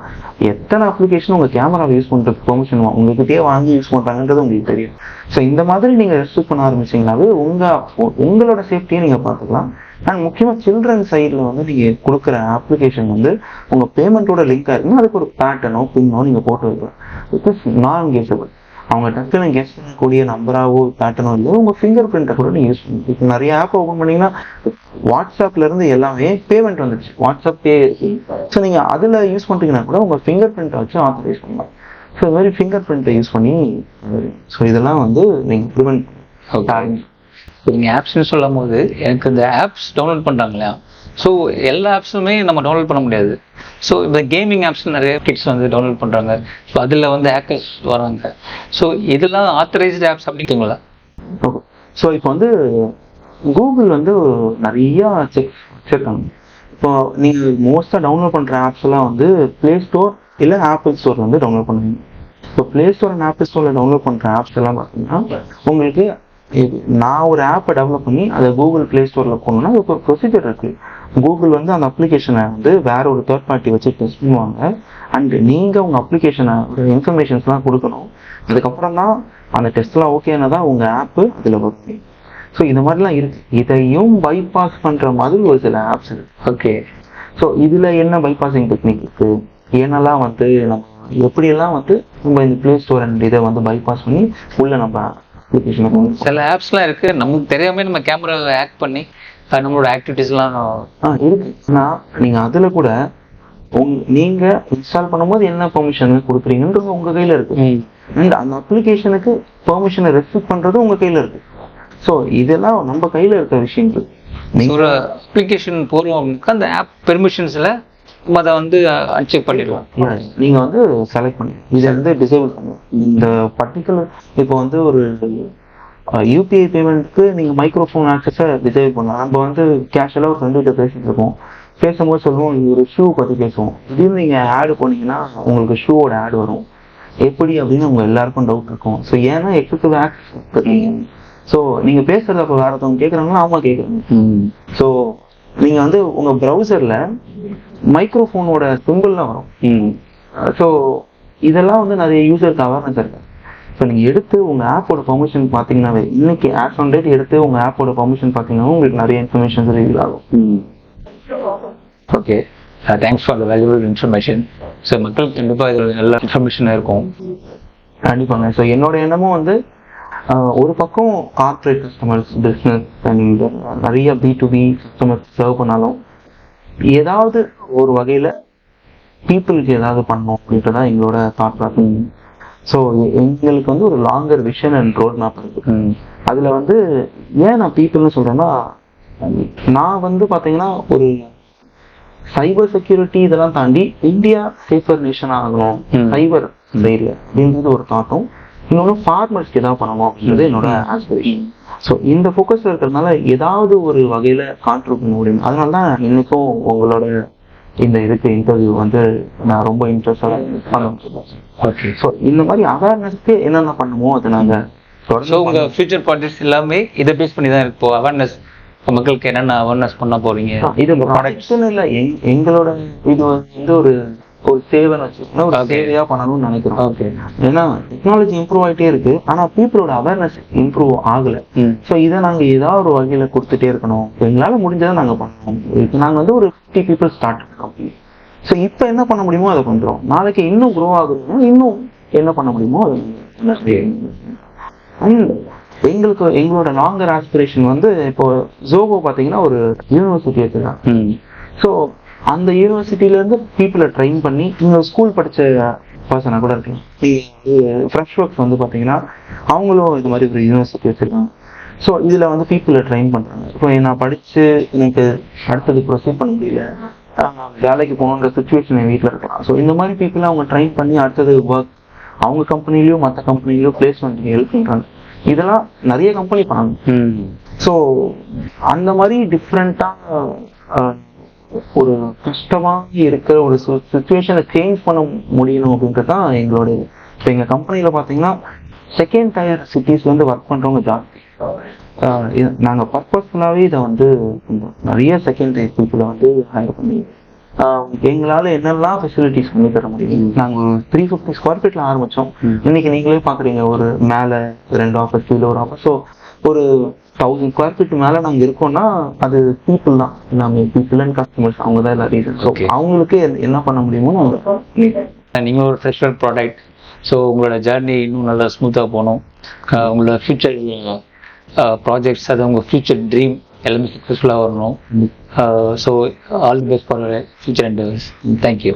Speaker 2: எத்தனை அப்ளிகேஷன் உங்க கேமராவை யூஸ் பண்றது பெர்மிஷன் உங்ககிட்டயே வாங்கி யூஸ் பண்றாங்கன்றது உங்களுக்கு தெரியும். ஸோ இந்த மாதிரி நீங்க ரெஸ்ட்ரிக்ட் பண்ண ஆரம்பிச்சீங்கன்னாவே உங்களோட சேஃப்டியை நீங்க பார்த்துக்கலாம். அண்ட் முக்கியமா சில்ட்ரன் சைட்ல வந்து நீங்க கொடுக்குற அப்ளிகேஷன் வந்து உங்க பேமெண்ட்டோட லிங்க் ஆயிருக்குன்னா அதுக்கு ஒரு பேட்டர்னோ பின்னோ நீங்க போட்டு வைக்கலாம். இட் இஸ் நான் கெஸபிள். அவங்க டக்குன்னு கெஸ் பண்ணக்கூடிய நம்பராவோ பேட்டர்னோ இல்லை, உங்க ஃபிங்கர் பிரிண்ட்டை கூட நீங்க யூஸ் பண்ணி. இப்போ நிறைய ஆப் ஓப்பன் பண்ணீங்கன்னா வாட்ஸ்அப்ல இருந்து எல்லாமே பேமெண்ட் வந்துடுச்சு, வாட்ஸ்அப் பே இருக்கு. ஸோ நீங்க அதுல யூஸ் பண்றீங்கன்னா கூட உங்க ஃபிங்கர் பிரிண்ட்டை வச்சு ஆத்தரைஸ் பண்ணலாம். ஸோ இது மாதிரி ஃபிங்கர் பிரிண்ட்டை யூஸ் பண்ணி ஸோ இதெல்லாம் வந்து நீங்க ப்ரிவென்ட்.
Speaker 3: நீங்கள் ஆப்ஸ்னு சொல்லும் போது எனக்கு இந்த ஆப்ஸ் டவுன்லோட் பண்ணுறாங்க இல்லையா, ஸோ எல்லா ஆப்ஸுமே நம்ம டவுன்லோட் பண்ண முடியாது. ஸோ இந்த கேமிங் ஆப்ஸ் நிறைய கிட்ஸ் வந்து டவுன்லோட் பண்ணுறாங்க. ஸோ அதில் வந்து ஹேக்கர்ஸ் வராங்க. ஸோ இதெல்லாம் ஆத்தரைஸ்டு ஆப்ஸ் அப்படிங்களா?
Speaker 2: ஓகே. ஸோ இப்போ வந்து கூகுள் வந்து நிறைய செக் வச்சிருக்காங்க. இப்போ நீங்கள் மோஸ்ட்டாக டவுன்லோட் பண்ணுற ஆப்ஸ் எல்லாம் வந்து பிளே ஸ்டோர் இல்லை ஆப்பிள் ஸ்டோர் வந்து டவுன்லோட் பண்ணுவீங்க. இப்போ பிளே ஸ்டோர் அண்ட் ஆப்பிள் ஸ்டோரில் டவுன்லோட் பண்ணுற ஆப்ஸ் எல்லாம் பார்த்தீங்கன்னா உங்களுக்கு நான் ஒரு ஆப்பை டெவலப் பண்ணி அதை கூகுள் பிளே ஸ்டோரில் போகணுன்னா அதுக்கு ஒரு ப்ரொசீஜர் இருக்கு. கூகுள் வந்து அந்த அப்ளிகேஷனை வந்து வேற ஒரு தேர்ட் பார்ட்டி வச்சு டெஸ்ட் பண்ணுவாங்க. அண்ட் நீங்கள் உங்கள் அப்ளிகேஷனை இன்ஃபர்மேஷன்ஸ்லாம் கொடுக்கணும். அதுக்கப்புறம் தான் அந்த டெஸ்ட்லாம் ஓகேனா தான் உங்கள் ஆப்பு அதில் வரும். ஸோ இந்த மாதிரிலாம் இருக்கு. இதையும் பைபாஸ் பண்ணுற மாதிரி ஒரு சில ஆப்ஸ் இருக்கு.
Speaker 3: ஓகே.
Speaker 2: ஸோ இதில் என்ன பைபாஸிங் டெக்னிக் இருக்கு, ஏன்னெல்லாம் வந்து நம்ம எப்படியெல்லாம் வந்து நம்ம இந்த பிளே ஸ்டோர் அண்ட் இதை வந்து பைபாஸ் பண்ணி உள்ள நம்ம அப்ளிகேஷன்
Speaker 3: சில ஆப்ஸ்லாம் இருக்கு நமக்கு தெரியாம நம்ம கேமராவை ஆக்ட் பண்ணி நம்மளோட ஆக்டிவிட்டிஸ்லாம்
Speaker 2: இருக்கு. ஆனால் நீங்கள் அதில் கூட நீங்கள் இன்ஸ்டால் பண்ணும்போது என்ன பெர்மிஷன் கொடுக்குறீங்கன்றது உங்கள் கையில் இருக்கு. அண்ட் அந்த அப்ளிகேஷனுக்கு பெர்மிஷனை ரெஸ்ட்ரிக்ட் பண்ணுறது உங்கள் கையில் இருக்கு. ஸோ இதெல்லாம் நம்ம கையில் இருக்கிற விஷயங்கள்.
Speaker 3: ஒரு அப்ளிகேஷன் போடுறோம் அந்த ஆப் பெர்மிஷன்ஸ்ல அதை வந்து அன்செக் பண்ணிடலாம்.
Speaker 2: நீங்கள் வந்து செலக்ட் பண்ணி இதை வந்து டிசேபிள் பண்ணுங்க. இந்த பர்டிகுலர் இப்போ வந்து ஒரு யூபிஐ பேமெண்ட்டுக்கு நீங்கள் மைக்ரோஃபோன் ஆக்சஸை டிசேபிள் பண்ணலாம். நம்ம வந்து கேஷுவலாக ஒரு ஃப்ரெண்டு கிட்ட பேசிட்டு இருக்கோம், பேசும்போது சொல்லுவோம் ஒரு ஷூ பற்றி பேசுவோம். திடீர்னு நீங்கள் ஆடு போனீங்கன்னா உங்களுக்கு ஷூவோட ஆடு வரும். எப்படி அப்படின்னு உங்க எல்லாருக்கும் டவுட் இருக்கும். ஸோ ஏன்னா எக்ஸசிவ் ஆக்சஸ். ஸோ நீங்கள் பேசுறது அப்போ வேற ஒருத்தவங்க கேட்குறாங்கன்னா ஆமா கேட்குறாங்க. ஸோ நீங்கள் வந்து உங்கள் ப்ரௌசரில் மைக்ரோஃபோனோட சிம்பிள்லாம் வரும். ஸோ இதெல்லாம் வந்து நிறைய யூசருக்கு அவேர்னஸ் இருக்கு. ஸோ நீங்கள் எடுத்து உங்கள் ஆப்போட பர்மிஷன் பார்த்தீங்கன்னாவே இன்னைக்கு ஆப்ஸ் ஆன் டேட் எடுத்து உங்கள் ஆப்போட பர்மிஷன் பார்த்தீங்கன்னா உங்களுக்கு நிறைய இன்ஃபர்மேஷன்ஸ் ரிவீல் ஆகும்.
Speaker 3: Okay, thanks for the valuable information. So மக்களுக்கு கண்டிப்பாக இதில் நல்ல இன்ஃபர்மேஷன் இருக்கும்.
Speaker 2: கண்டிப்பாங்க. ஸோ என்னோட எண்ணமும் வந்து ஒரு பக்கம் கார்பரேட் கஸ்டமர்ஸ், பிஸ்னஸ் அண்ட் நிறைய B2B கஸ்டமர்ஸ் சர்வ் பண்ணாலும் ஏதாவது ஒரு வகையில் பீப்புளுக்கு ஏதாவது பண்ணணும் அப்படின்ட்டு தான் எங்களோட தாட் ப்ராசஸ். ஸோ எங்களுக்கு வந்து ஒரு longer vision and road map இருக்கு. அதில் வந்து ஏன் நான் பீப்புள்னு சொல்கிறேன்னா, நான் வந்து பார்த்தீங்கன்னா ஒரு சைபர் செக்யூரிட்டி இதெல்லாம் தாண்டி இந்தியா சேஃபர் நேஷன் ஆகணும், சைபர் ஏரியா அப்படின்றது ஒரு தாட்டும், இன்னொன்று ஃபார்மர்ஸ்க்கு ஏதாவது பண்ணணும் அப்படின்றது என்னோட ஆஸ்பிரேஷன். ஸோ இந்த ஃபோக்கஸ் இருக்கிறதுனால ஏதாவது ஒரு வகையில் கான்ட்ரிபியூட் பண்ண முடியும். அதனால தான் இன்னைக்கும் உங்களோட இந்த இதுக்கு இன்டர்வியூ வந்து நான் ரொம்ப இன்ட்ரெஸ்டாக பண்ணுவேன்.
Speaker 3: ஓகே.
Speaker 2: ஸோ இந்த மாதிரி அவேர்னஸ்க்கு என்னென்ன பண்ணுமோ அதை நாங்கள்
Speaker 3: ஸோ உங்கள் ஃபியூச்சர் ப்ராஜெக்ட்ஸ் எல்லாமே இதை பேஸ் பண்ணி தான் இப்போ அவேர்னஸ் மக்களுக்கு என்னென்ன அவேர்னஸ் பண்ண போறீங்க?
Speaker 2: இது ப்ராடக்ட்ஸ்னு இல்லை, எங்களோட இது வந்து ஒரு சேவைன்னு வச்சுக்கோங்க, ஒரு சேவையா பண்ணணும்னு நினைக்கிறோம். ஓகே. ஏன்னா டெக்னாலஜி இம்ப்ரூவ் ஆகிட்டே இருக்கு, ஆனா பீப்புளோட அவேர்னஸ் இம்ப்ரூவ் ஆகல. ஸோ இதை நாங்க ஏதாவது ஒரு வகையில கொடுத்துட்டே இருக்கணும். எங்களால முடிஞ்சதை நாங்க பண்ணணும். நாங்க வந்து ஒரு 50 people ஸ்டார்ட் கம்பெனி. ஸோ இப்போ என்ன பண்ண முடியுமோ அதை பண்றோம். நாளைக்கு இன்னும் க்ரோ ஆகுறோம், இன்னும் என்ன பண்ண முடியுமோ அதை. எங்களுக்கு எங்களோட லாங்கர் ஆஸ்பிரேஷன் வந்து இப்போ ஜோகோ பாத்தீங்கன்னா ஒரு யூனிவர்சிட்டி வச்சுருக்காங்க. ஸோ அந்த யூனிவர்சிட்டியில இருந்து பீப்புளை ட்ரெயின் பண்ணி நீங்க ஸ்கூல் படிச்ச பர்சனா கூட இருக்கலாம். ஃப்ரெஷ் ஒர்க்ஸ் வந்து பாத்தீங்கன்னா அவங்களும் இது மாதிரி ஒரு யூனிவர்சிட்டி வச்சிருக்காங்க. ஸோ இதுல வந்து பீப்புளை ட்ரெயின் பண்றாங்க. இப்போ நான் படிச்சு எனக்கு அடுத்தது ப்ரொசீட் பண்ண முடியல, வேலைக்கு போகணுன்ற சுச்சுவேஷன் என் வீட்டில் இருக்கலாம். ஸோ இந்த மாதிரி பீப்புளை அவங்க ட்ரெயின் பண்ணி அடுத்தது ஒர்க் அவங்க கம்பெனிலயோ மற்ற கம்பெனிலயோ பிளேஸ்மெண்ட் ஹெல்ப் பண்றாங்க. இதெல்லாம் நிறைய கம்பெனி பண்ணாங்க. ஸோ அந்த மாதிரி டிஃப்ரெண்டா ஒரு கஷ்டமா இருக்கிற ஒரு சுச்சுவேஷனை சேஞ்ச் பண்ண முடியணும் அப்படின்றது தான் எங்களோட. இப்போ எங்க கம்பெனியில பாத்தீங்கன்னா செகண்ட் டயர் சிட்டிஸ்ல இருந்து ஒர்க் பண்றவங்க ஜாஸ்தி. நாங்க பர்பஸ்ஃபுல்லாவே இதை வந்து நிறைய செகண்ட் டயர் பீப்புளை வந்து ஹையர் பண்ணி எங்களால என்னெல்லாம் ஃபெசிலிட்டிஸ் பண்ணி தர முடியும். நாங்க ஒரு 350 ஸ்கொயர் ஃபீட்ல ஆரம்பிச்சோம். இன்னைக்கு நீங்களே பாக்குறீங்க, ஒரு மேல 2 ஆஃபீஸ், கீழே ஒரு ஆஃபீஸ். ஸோ ஒரு 1000 ஸ்கொயர் ஃபீட் மேல நாங்க இருக்கோம்னா அது பீப்புள் தான் எல்லாமே. பீப்புள் அண்ட் கஸ்டமர்ஸ் அவங்க தான் எல்லா ரீசன். ஸோ அவங்களுக்கு என்ன பண்ண முடியுமோ
Speaker 3: நீங்க ஒரு ஃப்ரெஷர் ப்ராடக்ட். ஸோ உங்களோட ஜர்னி இன்னும் நல்லா ஸ்மூத்தாக போகணும். உங்களோட ஃபியூச்சர் ப்ராஜெக்ட்ஸ், அது உங்கள் ஃபியூச்சர் ட்ரீம் எல்லாமே சக்ஸஸ்ஃபுல்லாக வரணும். So all the best for future enters. Thank you.